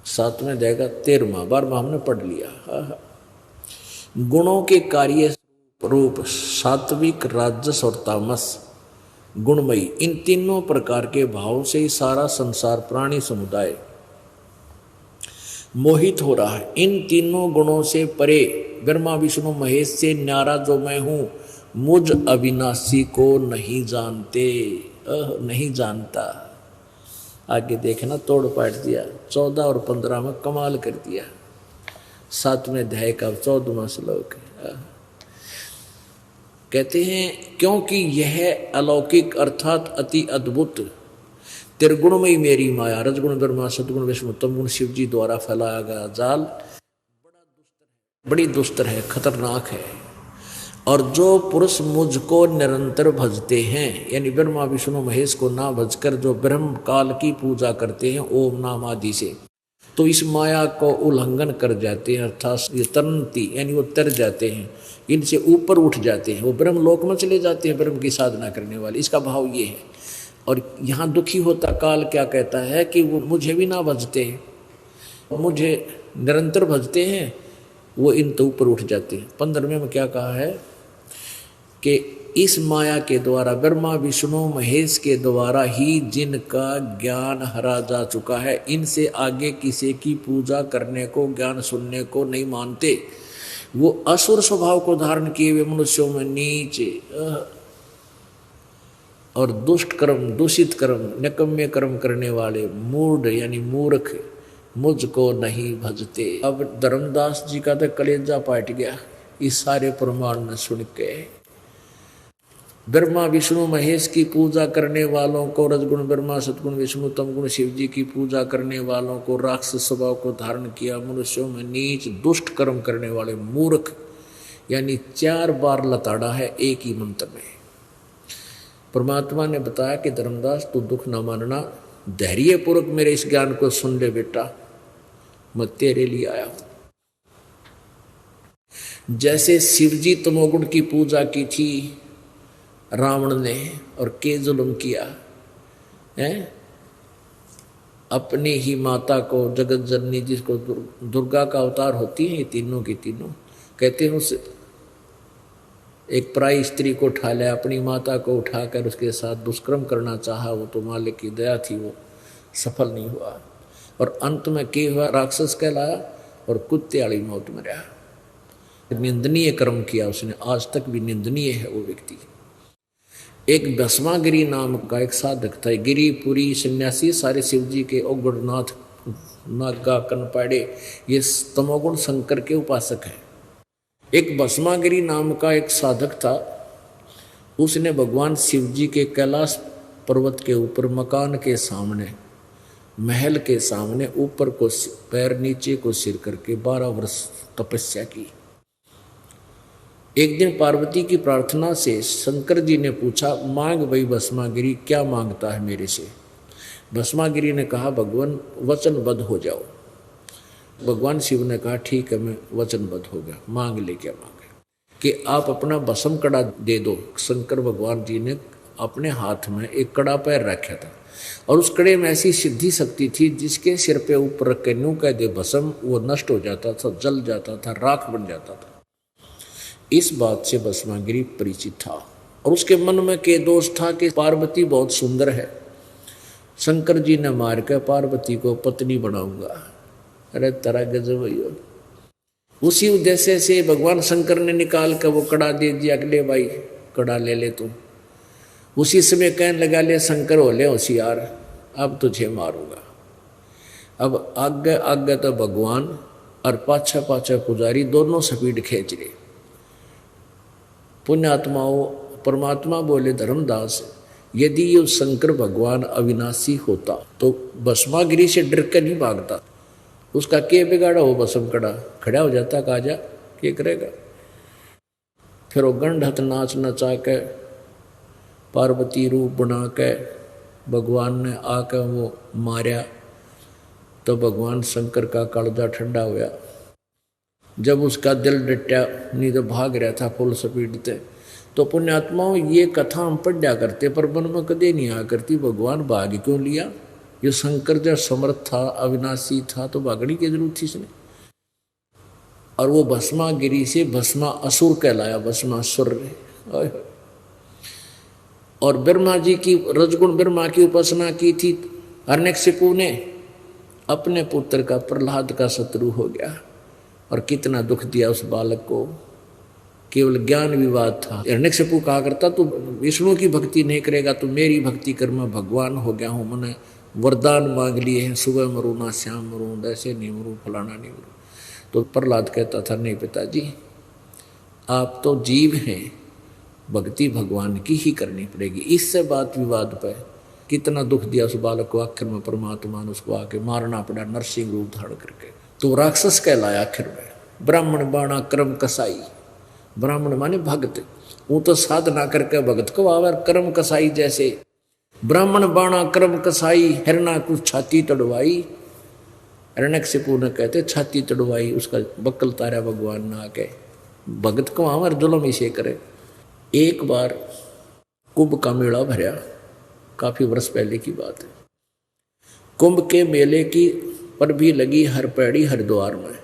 7वें अध्याय का 13वां हमने पढ़ लिया। गुणों के कार्य रूप सात्विक, राजस और तामस गुणमयी, इन तीनों प्रकार के भाव से ही सारा संसार प्राणी समुदाय मोहित हो रहा है। इन तीनों गुणों से परे ब्रह्मा विष्णु महेश से न्यारा जो मैं हूं, मुझ अविनाशी को नहीं जानते, नहीं जानता। आगे देखना, तोड़ पाट दिया 14 और 15 में कमाल कर दिया। 7वें अध्याय का 14वां श्लोक कहते हैं, क्योंकि यह अलौकिक अर्थात अति अद्भुत त्रिगुणमयी मेरी माया, रजगुण ब्रह्मा सतगुण विष्णु तमगुण शिव जी द्वारा फैलाया गया जाल बड़ी दुस्तर है, खतरनाक है। और जो पुरुष मुझको निरंतर भजते हैं, यानी ब्रह्मा विष्णु महेश को ना भजकर जो ब्रह्म काल की पूजा करते हैं ओम नाम आदि से, तो इस माया को उल्लंघन कर जाते हैं, अर्थात ये तरंती यानी वो तर जाते हैं, इनसे ऊपर उठ जाते हैं, वो ब्रह्म लोक में चले जाते हैं ब्रह्म की साधना करने वाले। इसका भाव ये है। और यहाँ दुखी होता काल क्या कहता है कि वो मुझे भी ना भजते हैं, मुझे निरंतर भजते हैं, वो इन तो ऊपर उठ जाते हैं। 15वें में क्या कहा है कि इस माया के द्वारा ब्रह्मा विष्णु महेश के द्वारा ही जिनका ज्ञान हरा जा चुका है, इनसे आगे किसी की पूजा करने को, ज्ञान सुनने को नहीं मानते। वो असुर स्वभाव को धारण किए हुए मनुष्यों में नीचे और दुष्ट कर्म, दूषित कर्म, निकम्मे कर्म करने वाले मूढ़ यानी मूर्ख मुझको नहीं भजते। अब धर्मदास जी का तो कलेजा पाट गया इस सारे प्रमाण में सुन के। ब्रह्मा विष्णु महेश की पूजा करने वालों को, रजगुण ब्रह्मा सतगुण विष्णु तमगुण शिव जी की पूजा करने वालों को राक्षस स्वभाव को धारण किया, मनुष्यों में नीच दुष्ट कर्म करने वाले मूर्ख, यानी 4 बार लताड़ा है एक ही मंत्र में। परमात्मा ने बताया कि धर्मदास तू दुख न मानना, धैर्य पूर्वक मेरे इस ज्ञान को सुन ले बेटा, मैं तेरे लिए आया हूं। जैसे शिवजी तमोगुण की पूजा की थी रावण ने और के जुल्म किया है, अपनी ही माता को, जगत जननी जिसको दुर्गा का अवतार होती है, ये तीनों की तीनों कहते हैं, उस एक पराई स्त्री को उठा लिया, अपनी माता को उठाकर उसके साथ दुष्कर्म करना चाहा, वो तो मालिक की दया थी, वो सफल नहीं हुआ और अंत में के हुआ राक्षस कहलाया और कुत्ते वाली मौत में रहा। निंदनीय कर्म किया उसने, आज तक भी निंदनीय है वो व्यक्ति। एक भस्मागिरी नाम का एक साधक था, गिरिपुरी सन्यासी, सारे शिवजी के ओगुरनाथ नागा कनपाड़े ये तमोगुण शंकर के उपासक हैं। एक भस्मागिरी नाम का एक साधक था, उसने भगवान शिवजी के कैलाश पर्वत के ऊपर मकान के सामने, महल के सामने ऊपर को पैर नीचे को सिर करके 12 वर्ष तपस्या की। एक दिन पार्वती की प्रार्थना से शंकर जी ने पूछा, मांग भाई भस्मागिरी, क्या मांगता है मेरे से। भस्मागिरी ने कहा, भगवान वचनबद्ध हो जाओ। भगवान शिव ने कहा, ठीक है मैं वचनबद्ध हो गया, मांग ले। क्या मांगे कि आप अपना भस्म कड़ा दे दो। शंकर भगवान जी ने अपने हाथ में एक कड़ा पैर रखा था, और उस कड़े में ऐसी सिद्धि शक्ति थी जिसके सिर पे ऊपर रख के न्यू कह दे भस्म, वो नष्ट हो जाता था, जल जाता था, राख बन जाता था। इस बात से भस्मागिरी परिचित था और उसके मन में के दोष था कि पार्वती बहुत सुंदर है, शंकर जी ने मार कर पार्वती को पत्नी बनाऊंगा। अरे तरह गजब भैया। उसी उद्देश्य से भगवान शंकर ने निकाल कर वो कड़ा दे दिया, अगले भाई कड़ा ले ले तू। उसी समय कहने लगा, ले शंकर हो ले होशियार, अब तुझे मारूंगा। अब आगे आगे तो भगवान और पाछा पाछा पुजारी दोनों स्पीड खींच रहे। पुण्यात्माओं, परमात्मा बोले धर्मदास, यदि ये शंकर भगवान अविनाशी होता तो भस्मागिरी से डर कर नहीं भागता, उसका के बिगाड़ा हो भस्म कड़ा, खड़ा हो जाता, काजा क्या करेगा। फिर वो गंढत नाच नचा के पार्वती रूप बना के भगवान ने आकर वो मारा, तो भगवान शंकर का कालजा ठंडा हुआ। जब उसका दिल डटा, नहीं तो भाग रहा था फुल स्पीड से। तो पुण्यात्माओं, ये कथा हम पढ़ा करते पर मन में कदे नहीं आ करती, भगवान भाग क्यों लिया। ये शंकर जब समर्थ था, अविनाशी था, तो भागने की जरूरत थी इसने। और वो भस्मागिरी से भस्मा असुर कहलाया, भस्मासुर। और ब्रह्मा जी की रजगुण ब्रह्मा की उपासना की थी। हिरण्यकशिपु ने अपने पुत्र का, प्रहलाद का शत्रु हो गया और कितना दुख दिया उस बालक को। केवल ज्ञान विवाद था। हिरण्यकशिपु कहा करता, तू विष्णु की भक्ति नहीं करेगा तो मेरी भक्ति कर, मैं भगवान हो गया हूँ, मैंने वरदान मांग लिए हैं, सुबह मरूँ ना श्याम मरूँ, ऐसे नहीं मरूँ, फलाना नहीं मरूँ। तो प्रहलाद कहता था, नहीं पिताजी, आप तो जीव हैं, भक्ति भगवान की ही करनी पड़ेगी। इससे बात विवाद पे कितना दुख दिया उस बालक को। आखिर में परमात्मा ने उसको आके मारना पड़ा, नरसिंह रूप धारण करके। तो राक्षस कहलाया आखिर में। ब्राह्मण बाणा क्रम कसाई, ब्राह्मण माने भक्त, वो तो साधना करके भगत को आवर, कर्म कसाई जैसे। ब्राह्मण बाणा क्रम कसाई, हिरणा कुछ छाती तड़वाई। हिरण्यकशिपु ने कहते छाती तड़वाई, उसका बक्कल तारा भगवान ने आके। भगत को आवर जुल्म इसे करे। एक बार कुंभ का मेला भरा, काफी वर्ष पहले की बात है। कुंभ के मेले की पर भी लगी हर पैड़ी हरिद्वार में।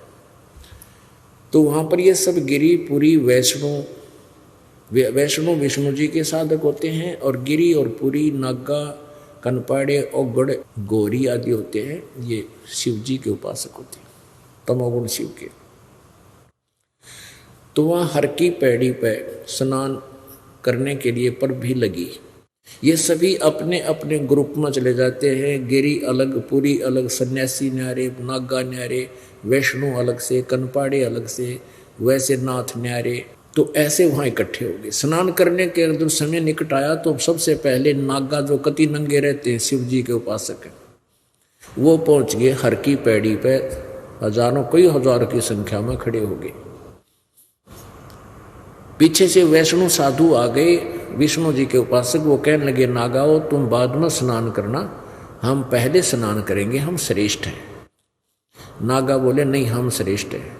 तो वहां पर ये सब गिरी पुरी वैष्णो विष्णु जी के साधक होते हैं, और गिरी और पुरी नागा कनपाड़े ओगड़ गौरी आदि होते हैं, ये शिव जी के उपासक होते हैं, तमोगुण शिव के। तो वहाँ हर की पैड़ी पे स्नान करने के लिए पर भी लगी। ये सभी अपने अपने ग्रुप में चले जाते हैं। गिरी अलग, पुरी अलग, सन्यासी न्यारे, नागा न्यारे, वैष्णो अलग से, कनपाड़े अलग से, वैसे नाथ न्यारे। तो ऐसे वहाँ इकट्ठे हो गए। स्नान करने के जब समय निकट आया तो सबसे पहले नागा, जो कति नंगे रहते हैं, शिव जी के उपासक हैं, वो पहुँच गए हर की पैड़ी पे। हजारों, कई हजार की संख्या में खड़े हो गए। पीछे से वैष्णो साधु आ गए, विष्णु जी के उपासक। वो कहने लगे, नागाओ तुम बाद में स्नान करना, हम पहले स्नान करेंगे, हम श्रेष्ठ हैं। नागा बोले, नहीं, हम श्रेष्ठ हैं,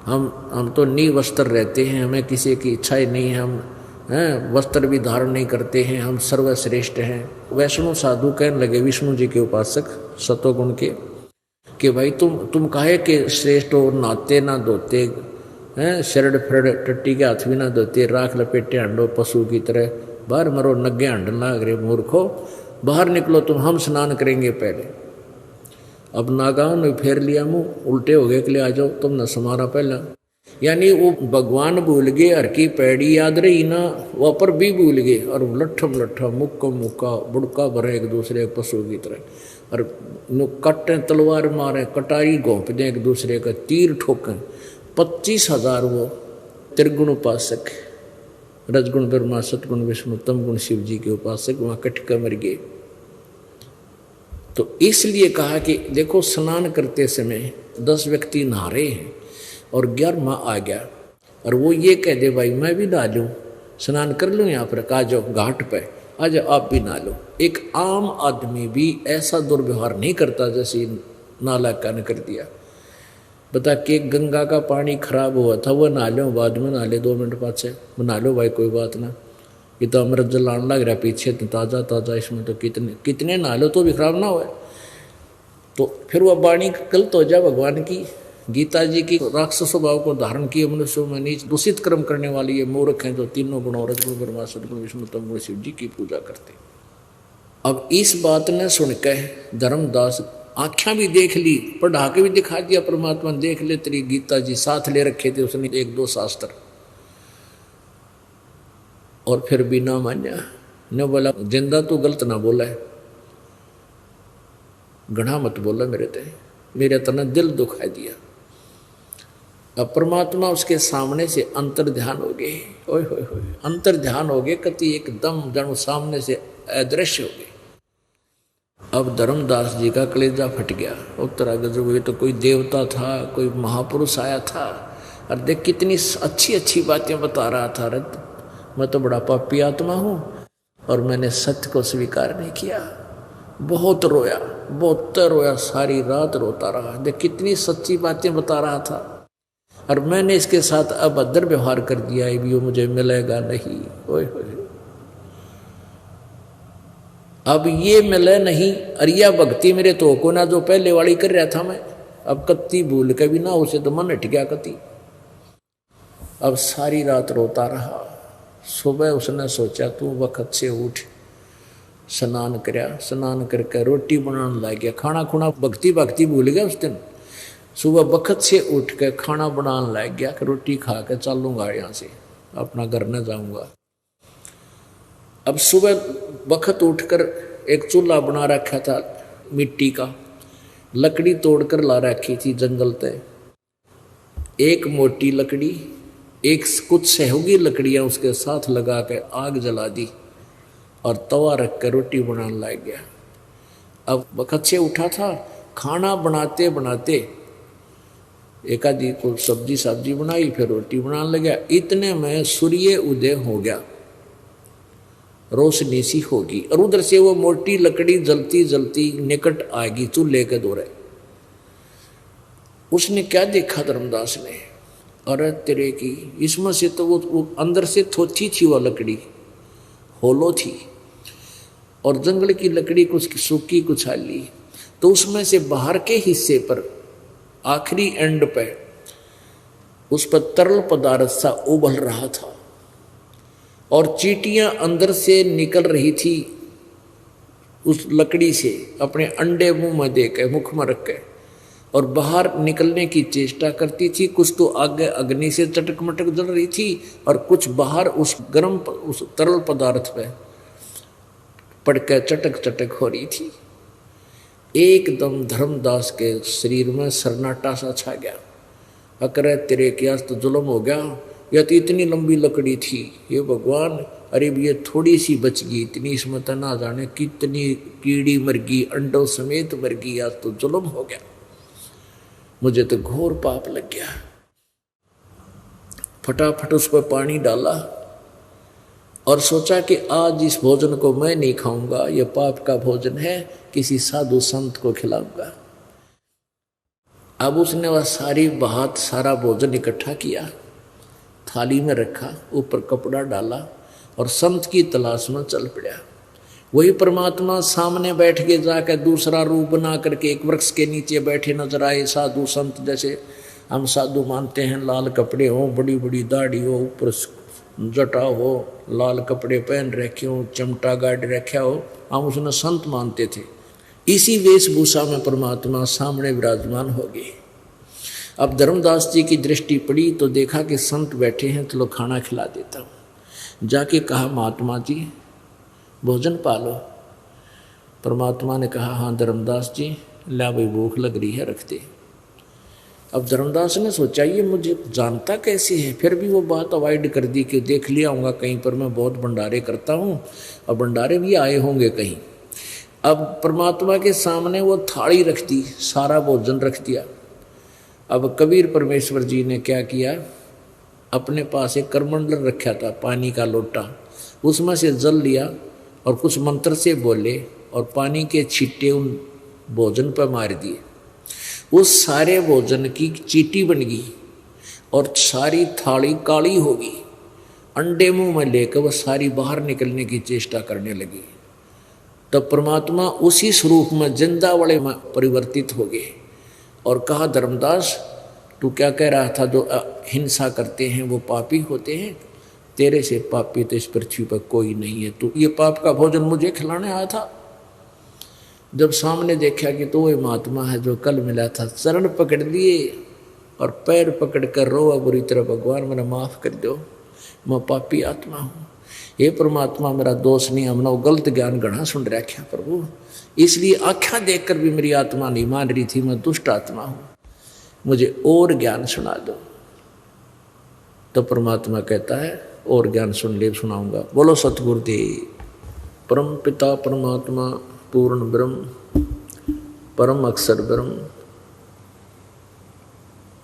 हम तो निवस्त्र रहते हैं, हमें किसी की इच्छा ही नहीं है, हम वस्त्र भी धारण नहीं करते हैं, हम सर्वश्रेष्ठ हैं। वैष्णो साधु कहने लगे विष्णु जी के उपासक सतोगुण के, कि भाई तुम काहे के श्रेष्ठ हो, नाते ना धोते हैं, शरड़ फरड़ टट्टी के हाथ भी ना धोते, राख लपेटे हंडो पशु की तरह, बाहर मरो नग्गे हंड लाग रहे मूर्खो, बाहर निकलो तुम, हम स्नान करेंगे पहले। अब नागाओं ने फेर लिया मुंह, उल्टे हो गए कि ले आ जाओ, तुमने समारा पहला। यानी वो भगवान भूल गए, हर की पैड़ी याद रही ना, वहाँ पर भी भूल गए, और लट्ठम लट्ठा मुक्का मुक्का बुड़का भरे एक दूसरे पशु की तरह, और कट्टे तलवार मारे, कटारी घोंप दें एक दूसरे का, तीर ठोकें। 25,000 वो त्रिगुण उपासक, रजगुण ब्रह्मा, सतगुण विष्णु, तमगुण शिव जी के उपासक वहाँ कटके मर गए। तो इसलिए कहा कि देखो, स्नान करते समय 10 व्यक्ति नहा रहे हैं और 11वां आ गया, और वो ये कह दे भाई मैं भी नहा लूँ, स्नान कर लूँ यहाँ पर, कहा जाओ घाट पे आज आप भी नहा लो। एक आम आदमी भी ऐसा दुर्व्यवहार नहीं करता जैसे नाला का ने कर दिया। बता कि गंगा का पानी खराब हुआ था, वो नहा लो, बाद में नहा ले, 2 मिनट बाद से नहा लो भाई, कोई बात ना, ये तो अमृत जल आने लग रहा पीछे, तो ताज़ा ताज़ा, इसमें तो कितने कितने नहा लो तो भी खराब ना हो। तो फिर वह वाणी गलत हो जाए भगवान की। गीता जी की राक्षस स्वभाव को धारण किए मनुष्यों में नीच दूषित कर्म करने वाली ये मूर्ख हैं जो तीनों गुणों रजगुण ब्रह्मा सदगुण विष्णु तम गुण शिव जी की पूजा करते। अब इस बात ने सुनकर धर्मदास आँखें भी देख ली, पढ़ा के भी दिखा दिया परमात्मा, देख ले तेरी गीता जी, साथ ले रखे थे उसने 1-2 शास्त्र, और फिर भी ना मान्या। न बोला जिंदा तू गलत ना बोला है, घना मत बोला मेरे तना दिल दुखा दिया। अब परमात्मा उसके सामने से अंतर ध्यान हो गए, ओए होए होए, अंतर ध्यान हो गए, कति एकदम जन सामने से अदृश्य हो गए। अब धर्मदास जी का कलेजा फट गया। उत्तरा गजब, ये तो कोई देवता था, कोई महापुरुष आया था, और देख कितनी अच्छी अच्छी बातें बता रहा था। रत मैं तो बड़ा पापी आत्मा हूँ और मैंने सत्य को स्वीकार नहीं किया। बहुत रोया, बहुत रोया, सारी रात रोता रहा। देख कितनी सच्ची बातें बता रहा था और मैंने इसके साथ अभद्र व्यवहार कर दिया, ये भी मुझे मिलेगा नहीं। ओए होए, अब ये मिले नहीं। अरिया भक्ति मेरे तो को ना, जो पहले वाली कर रहा था मैं, अब कत्ती भूल के भी ना, उसे तो मन हट गया कत्ती। अब सारी रात रोता रहा। सुबह उसने सोचा तू वक्त से उठ, स्नान करया, स्नान करके रोटी बनाने लग गया। खाना खुना भक्ति भक्ति भूल गया उस दिन। सुबह वक्त से उठ के खाना बनाने लग गया कि रोटी खा के चलूंगा यहाँ से, अपना घर न जाऊंगा। अब सुबह वक्त उठकर एक चूल्हा बना रखा था मिट्टी का, लकड़ी तोड़कर ला रखी थी जंगल से। एक मोटी लकड़ी, एक कुछ सहयोगी लकड़ियां उसके साथ लगा के आग जला दी और तवा रख कर रोटी बनाने लग गया। अब वक्त से उठा था, खाना बनाते बनाते एक आधी को सब्जी बनाई, फिर रोटी बनाने लगा। इतने में सूर्य उदय हो गया, रोशनी सी होगी, और उधर से वो मोटी लकड़ी जलती जलती निकट आएगी चूल्हे के दौरे। उसने क्या देखा धर्मदास ने, अरे तेरे की, इसमें से तो वो अंदर से थोथी थी, वो लकड़ी होलो थी, और जंगल की लकड़ी कुछ सूखी कुछ हाली। तो उसमें से बाहर के हिस्से पर आखिरी एंड पे उस पर तरल पदार्थ सा उबल रहा था, और चींटियां अंदर से निकल रही थी उस लकड़ी से, अपने अंडे मुंह में दे के, मुख में रख के, और बाहर निकलने की चेष्टा करती थी। कुछ तो आगे अग्नि से चटक मटक जल रही थी, और कुछ बाहर उस गर्म उस तरल पदार्थ पे पड़ के चटक चटक हो रही थी। एकदम धर्मदास के शरीर में सन्नाटा सा छा गया। अकरे तेरे के आज तो जुल्म हो गया, यह तो इतनी लंबी लकड़ी थी, ये भगवान, अरे ये थोड़ी सी बच गई, इतनी इसमें तो ना जाने कितनी कीड़ी मर गई, अंडों समेत मर गई, आज तो जुल्म हो गया, मुझे तो घोर पाप लग गया। फटाफट उस पर पानी डाला और सोचा कि आज इस भोजन को मैं नहीं खाऊंगा, यह पाप का भोजन है, किसी साधु संत को खिलाऊंगा। अब उसने वह सारी बात, सारा भोजन इकट्ठा किया, थाली में रखा, ऊपर कपड़ा डाला और संत की तलाश में चल पड़ा। वही परमात्मा सामने बैठ के जाकर दूसरा रूप बना करके एक वृक्ष के नीचे बैठे नजर आए। साधु संत जैसे हम साधु मानते हैं, लाल कपड़े हो, बड़ी बड़ी दाढ़ी हो, ऊपर जटा हो, लाल कपड़े पहन रखे हो, चमटा गाड़ रखा हो, हम उसने संत मानते थे। इसी वेशभूषा में परमात्मा सामने विराजमान हो गए। अब धर्मदास जी की दृष्टि पड़ी तो देखा कि संत बैठे हैं, तो लो खाना खिला देता हूँ। जाके कहा महात्मा जी भोजन पालो। परमात्मा ने कहा हाँ धर्मदास जी, ला भाई भूख लग रही है, रख दे। अब धर्मदास ने सोचा ये मुझे जानता कैसे है, फिर भी वो बात अवॉइड कर दी कि देख लिया होगा कहीं पर, मैं बहुत भंडारे करता हूँ और भंडारे भी आए होंगे कहीं। अब परमात्मा के सामने वो थाली रख दी, सारा भोजन रख दिया। अब कबीर परमेश्वर जी ने क्या किया, अपने पास एक करमंडल रखा था, पानी का लोटा, उसमें से जल लिया और कुछ मंत्र से बोले और पानी के छींटे उन भोजन पर मार दिए। उस सारे भोजन की चींटी बन गई और सारी थाली काली हो गई, अंडे मुंह में लेकर वह सारी बाहर निकलने की चेष्टा करने लगी। तब परमात्मा उसी स्वरूप में जिंदा वाले में परिवर्तित हो गए और कहा, धर्मदास तू क्या कह रहा था, जो हिंसा करते हैं वो पापी होते हैं, तेरे से पापी तो इस पृथ्वी पर कोई नहीं है। तू ये पाप का भोजन मुझे खिलाने आया था। जब सामने देखा कि तो वह महात्मा है जो कल मिला था, चरण पकड़ लिए और पैर पकड़ कर रोआ बुरी तरह, भगवान मेरा माफ़ कर दो, मैं पापी आत्मा हूँ। हे परमात्मा मेरा दोष नहीं, हमने वो गलत ज्ञान गढ़ा सुन रखा प्रभु, इसलिए आख्या देखकर भी मेरी आत्मा नहीं मान रही थी, मैं दुष्ट आत्मा हूँ, मुझे और ज्ञान सुना दो। तो परमात्मा कहता है और ज्ञान सुन ले, सुनाऊंगा। बोलो सतगुरुदेव। परम पिता परमात्मा पूर्ण ब्रह्म परम अक्षर ब्रह्म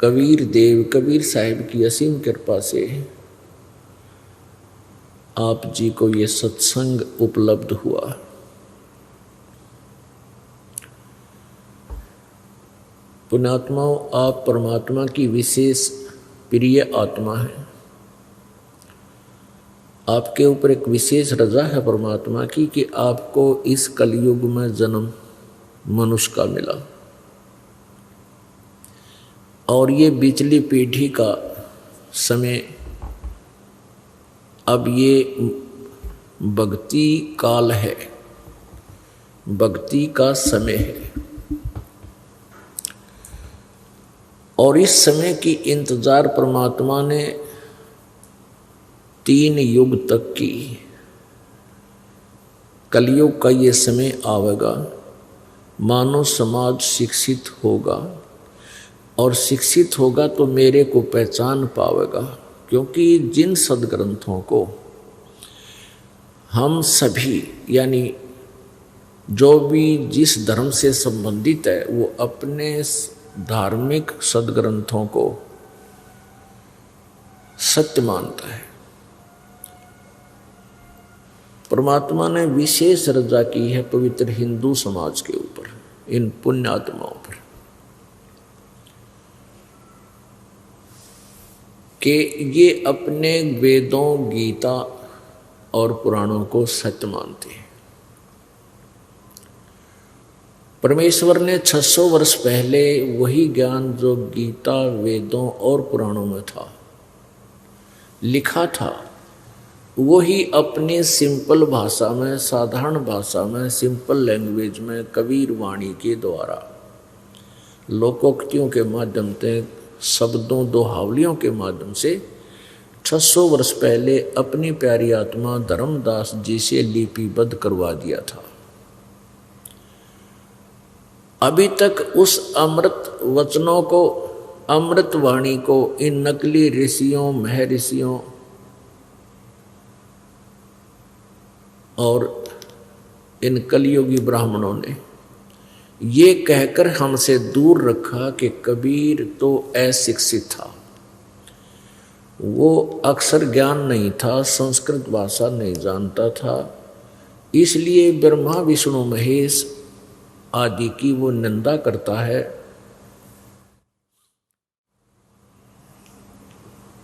कबीर देव कबीर साहिब की असीम कृपा से आप जी को ये सत्संग उपलब्ध हुआ। पुण्यात्माओं, आप परमात्मा की विशेष प्रिय आत्मा है। आपके ऊपर एक विशेष रजा है परमात्मा की कि आपको इस कलयुग में जन्म मनुष्य का मिला और ये बिचली पीढ़ी का समय, अब ये भक्ति काल है, भक्ति का समय है और इस समय की इंतजार परमात्मा ने 3 युग तक की। कलयुग का ये समय आवेगा, मानव समाज शिक्षित होगा और शिक्षित होगा तो मेरे को पहचान पावेगा, क्योंकि जिन सदग्रंथों को हम सभी यानी जो भी जिस धर्म से संबंधित है वो अपने धार्मिक सदग्रंथों को सत्य मानता है, परमात्मा ने विशेष रजा की है पवित्र हिंदू समाज के ऊपर, इन पुण्यात्माओं पर, कि ये अपने वेदों गीता और पुराणों को सत्य मानते हैं। परमेश्वर ने 600 वर्ष पहले वही ज्ञान जो गीता वेदों और पुराणों में था लिखा था, वही अपनी सिंपल भाषा में, साधारण भाषा में, सिंपल लैंग्वेज में कबीर वाणी के द्वारा लोकोक्तियों के माध्यम से, शब्दों दोहावलियों के माध्यम से 600 वर्ष पहले अपनी प्यारी आत्मा धर्मदास जी से लिपिबद्ध करवा दिया था। अभी तक उस अमृत वचनों को, अमृत वाणी को इन नकली ऋषियों, महर्षियों और इन कलियुगी ब्राह्मणों ने ये कहकर हमसे दूर रखा कि कबीर तो अशिक्षित था, वो अक्षर ज्ञान नहीं था, संस्कृत भाषा नहीं जानता था, इसलिए ब्रह्मा विष्णु महेश आदि की वो निंदा करता है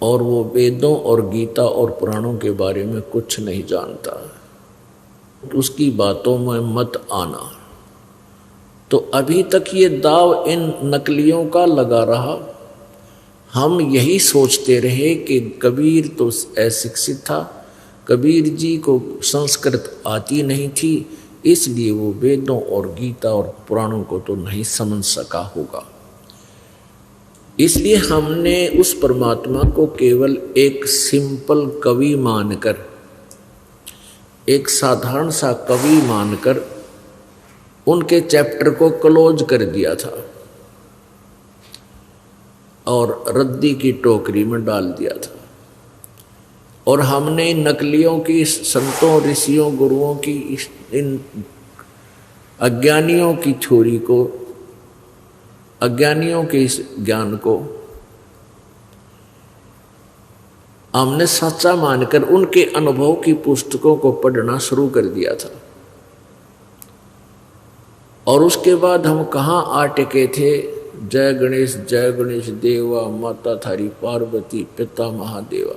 और वो वेदों और गीता और पुराणों के बारे में कुछ नहीं जानता, उसकी बातों में मत आना। तो अभी तक ये दाव इन नकलियों का लगा रहा। हम यही सोचते रहे कि कबीर तो अशिक्षित था, कबीर जी को संस्कृत आती नहीं थी, इसलिए वो वेदों और गीता और पुराणों को तो नहीं समझ सका होगा। इसलिए हमने उस परमात्मा को केवल एक सिंपल कवि मानकर, एक साधारण सा कवि मानकर उनके चैप्टर को क्लोज कर दिया था और रद्दी की टोकरी में डाल दिया था। और हमने नकलियों की, संतों, ऋषियों, गुरुओं की, इन अज्ञानियों की थ्योरी को, अज्ञानियों के इस ज्ञान को हमने सच्चा मानकर उनके अनुभव की पुस्तकों को पढ़ना शुरू कर दिया था। और उसके बाद हम कहाँ आ टिके थे? जय गणेश देवा, माता थारी पार्वती, पिता महादेवा।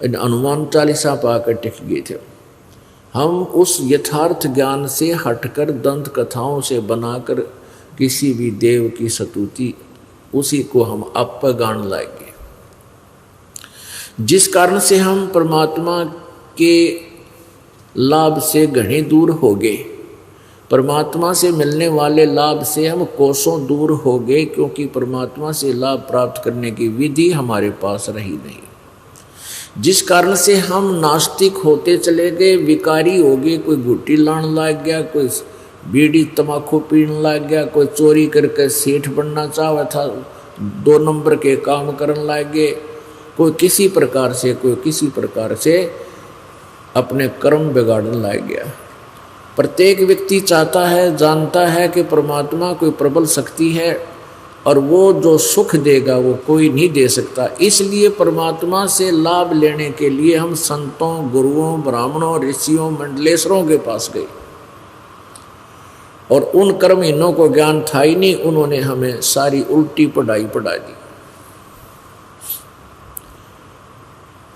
हनुमान चालीसा पाकर टिक गए थे। हम उस यथार्थ ज्ञान से हटकर दंत कथाओं से बनाकर किसी भी देव की स्तुति उसी को हम आप गान लाएंगे, जिस कारण से हम परमात्मा के लाभ से घने दूर हो गए। परमात्मा से मिलने वाले लाभ से हम कोसों दूर हो गए, क्योंकि परमात्मा से लाभ प्राप्त करने की विधि हमारे पास रही नहीं, जिस कारण से हम नास्तिक होते चले गए, विकारी हो गए। कोई गुट्टी लाने लग गया, कोई बीड़ी तम्बाकू पीने लग गया, कोई चोरी करके सेठ बनना चाहा था, 2 नंबर के काम करने लग गए, कोई किसी प्रकार से अपने कर्म बिगाड़ने लग गया। प्रत्येक व्यक्ति चाहता है, जानता है कि परमात्मा कोई प्रबल शक्ति है और वो जो सुख देगा वो कोई नहीं दे सकता। इसलिए परमात्मा से लाभ लेने के लिए हम संतों, गुरुओं, ब्राह्मणों, ऋषियों, मंडलेश्वरों के पास गए, और उन कर्महीनों को ज्ञान था ही नहीं, उन्होंने हमें सारी उल्टी पढ़ाई पढ़ा दी।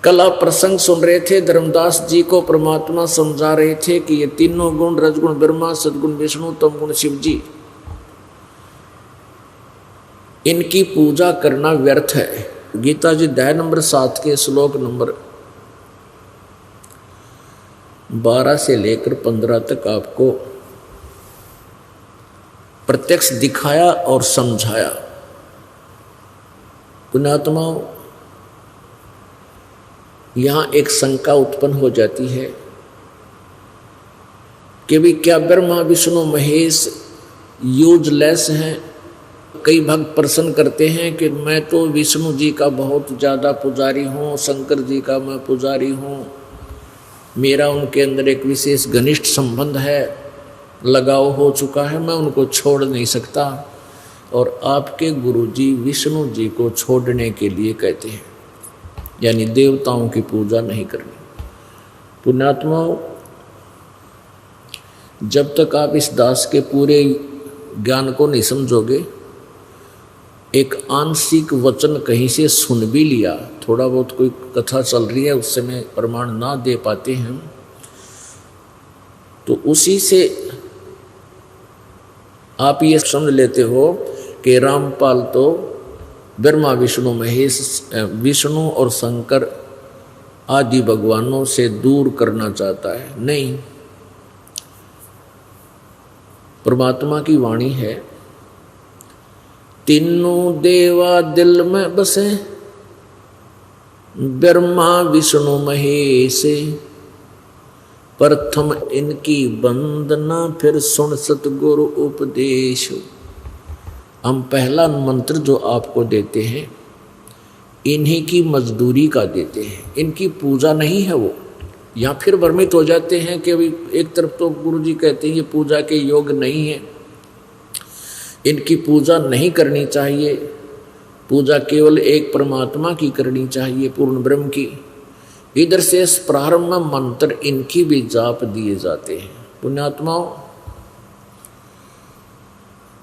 कल आप प्रसंग सुन रहे थे, धर्मदास जी को परमात्मा समझा रहे थे कि ये तीनों गुण, रजगुण ब्रह्मा, सदगुण विष्णु, तमगुण शिव जी, इनकी पूजा करना व्यर्थ है। गीता जी अध्याय नंबर 7 के श्लोक नंबर 12 से लेकर 15 तक आपको प्रत्यक्ष दिखाया और समझाया। पुण्यात्माओं, यहाँ एक शंका उत्पन्न हो जाती है कि भी क्या ब्रह्मा विष्णु महेश यूजलेस हैं? कई भक्त प्रश्न करते हैं कि मैं तो विष्णु जी का बहुत ज़्यादा पुजारी हूँ, शंकर जी का मैं पुजारी हूँ, मेरा उनके अंदर एक विशेष घनिष्ठ संबंध है, लगाव हो चुका है, मैं उनको छोड़ नहीं सकता। और आपके गुरुजी विष्णु जी को छोड़ने के लिए कहते हैं, यानी देवताओं की पूजा नहीं करनी। पुण्यात्माओं, जब तक आप इस दास के पूरे ज्ञान को नहीं समझोगे, एक आंशिक वचन कहीं से सुन भी लिया, थोड़ा बहुत कोई कथा चल रही है, उससे में प्रमाण ना दे पाते हैं, तो उसी से आप ये समझ लेते हो कि रामपाल तो ब्रह्मा विष्णु महेश, विष्णु और शंकर आदि भगवानों से दूर करना चाहता है। नहीं, परमात्मा की वाणी है, तीनों देवा दिल में बसे, ब्रह्मा विष्णु महेश, प्रथम इनकी वंदना फिर सुन सतगुरु उपदेश। हम पहला मंत्र जो आपको देते हैं, इन्हीं की मजदूरी का देते हैं, इनकी पूजा नहीं है वो। या फिर भ्रमित हो जाते हैं कि अभी एक तरफ तो गुरुजी कहते हैं ये पूजा के योग नहीं है, इनकी पूजा नहीं करनी चाहिए, पूजा केवल एक परमात्मा की करनी चाहिए, पूर्ण ब्रह्म की। इधर से प्रारंभ में मंत्र इनकी भी जाप दिए जाते हैं। पुण्यात्माओं,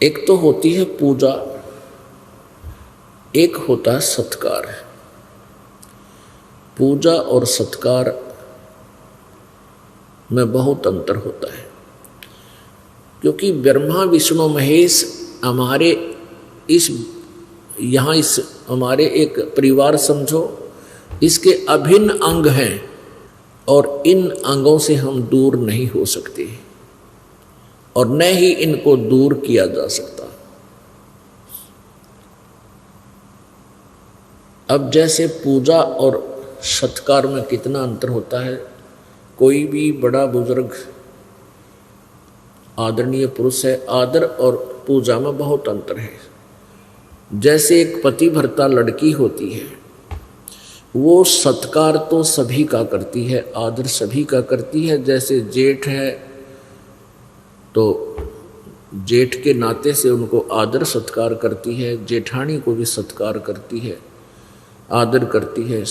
एक तो होती है पूजा, एक होता है सत्कार। पूजा और सत्कार में बहुत अंतर होता है, क्योंकि ब्रह्मा विष्णु महेश हमारे हमारे एक परिवार समझो, इसके अभिन्न अंग हैं, और इन अंगों से हम दूर नहीं हो सकते और न ही इनको दूर किया जा सकता। अब जैसे पूजा और सत्कार में कितना अंतर होता है। कोई भी बड़ा बुजुर्ग आदरणीय पुरुष है, आदर और पूजा में बहुत अंतर है। जैसे एक पतिव्रता लड़की होती है, वो सत्कार तो सभी का करती है, आदर सभी का करती है। जैसे जेठ है तो जेठ के नाते से उनको आदर सत्कार करती है, जेठानी को भी सत्कार करती है, आदर करती है।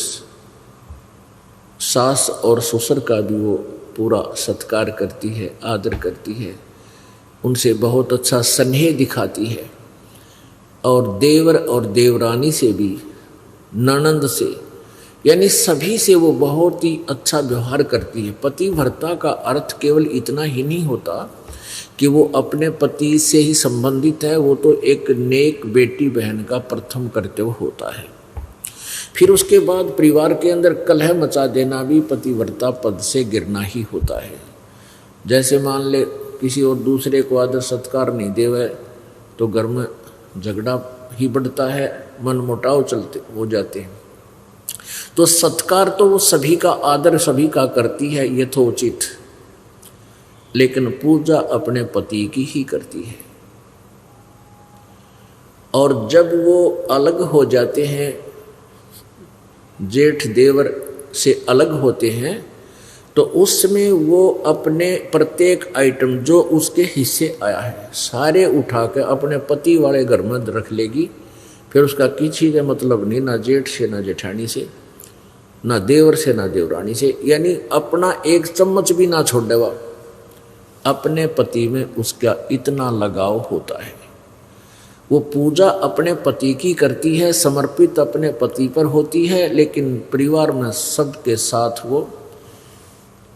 सास और ससुर का भी वो पूरा सत्कार करती है, आदर करती है, उनसे बहुत अच्छा स्नेह दिखाती है। और देवर और देवरानी से भी, ननंद से, यानी सभी से वो बहुत ही अच्छा व्यवहार करती है। पतिव्रता का अर्थ केवल इतना ही नहीं होता कि वो अपने पति से ही संबंधित है, वो तो एक नेक बेटी बहन का प्रथम कर्तव्य होता है। फिर उसके बाद परिवार के अंदर कलह मचा देना भी पतिव्रता पद से गिरना ही होता है। जैसे मान ले किसी और दूसरे को आदर सत्कार नहीं देवे तो घर में झगड़ा ही बढ़ता है, मनमुटाव चलते हो जाते हैं। तो सत्कार तो वो सभी का, आदर सभी का करती है यथोचित, लेकिन पूजा अपने पति की ही करती है। और जब वो अलग हो जाते हैं, जेठ देवर से अलग होते हैं, तो उसमें वो अपने प्रत्येक आइटम जो उसके हिस्से आया है सारे उठा के अपने पति वाले घर में रख लेगी। फिर उसका किसी से मतलब नहीं, ना जेठ से ना जेठानी से, ना देवर से ना देवरानी से, यानी अपना एक चम्मच भी ना छोड़ देवा। अपने पति में उसका इतना लगाव होता है। वो पूजा अपने पति की करती है, समर्पित अपने पति पर होती है, लेकिन परिवार में सबके साथ वो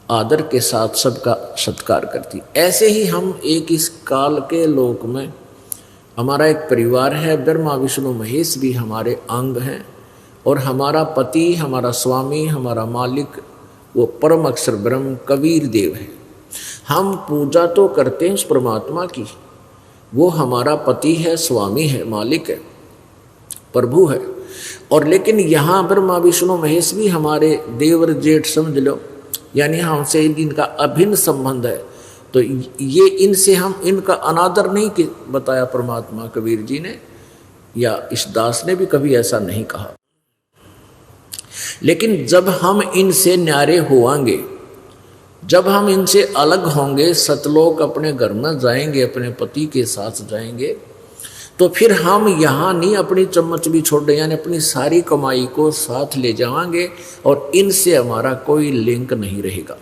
आदर के साथ सबका सत्कार करती। ऐसे ही हम एक इस काल के लोक में हमारा एक परिवार है, ब्रह्मा विष्णु महेश भी हमारे अंग हैं, और हमारा पति, हमारा स्वामी, हमारा मालिक वो परम अक्षर ब्रह्म कबीर देव है। हम पूजा तो करते हैं उस परमात्मा की, वो हमारा पति है, स्वामी है, मालिक है, प्रभु है, और लेकिन यहाँ ब्रह्मा विष्णु महेश भी हमारे देवर जेठ समझ लो, यानी हमसे इनका अभिन्न संबंध है। तो ये इनसे हम इनका अनादर नहीं बताया परमात्मा कबीर जी ने, या इस दास ने भी कभी ऐसा नहीं कहा। लेकिन जब हम इनसे न्यारे होंगे, जब हम इनसे अलग होंगे, सतलोक अपने घर में जाएंगे, अपने पति के साथ जाएंगे, तो फिर हम यहाँ नहीं अपनी चम्मच भी छोड़ दें, यानी अपनी सारी कमाई को साथ ले जाएंगे और इनसे हमारा कोई लिंक नहीं रहेगा।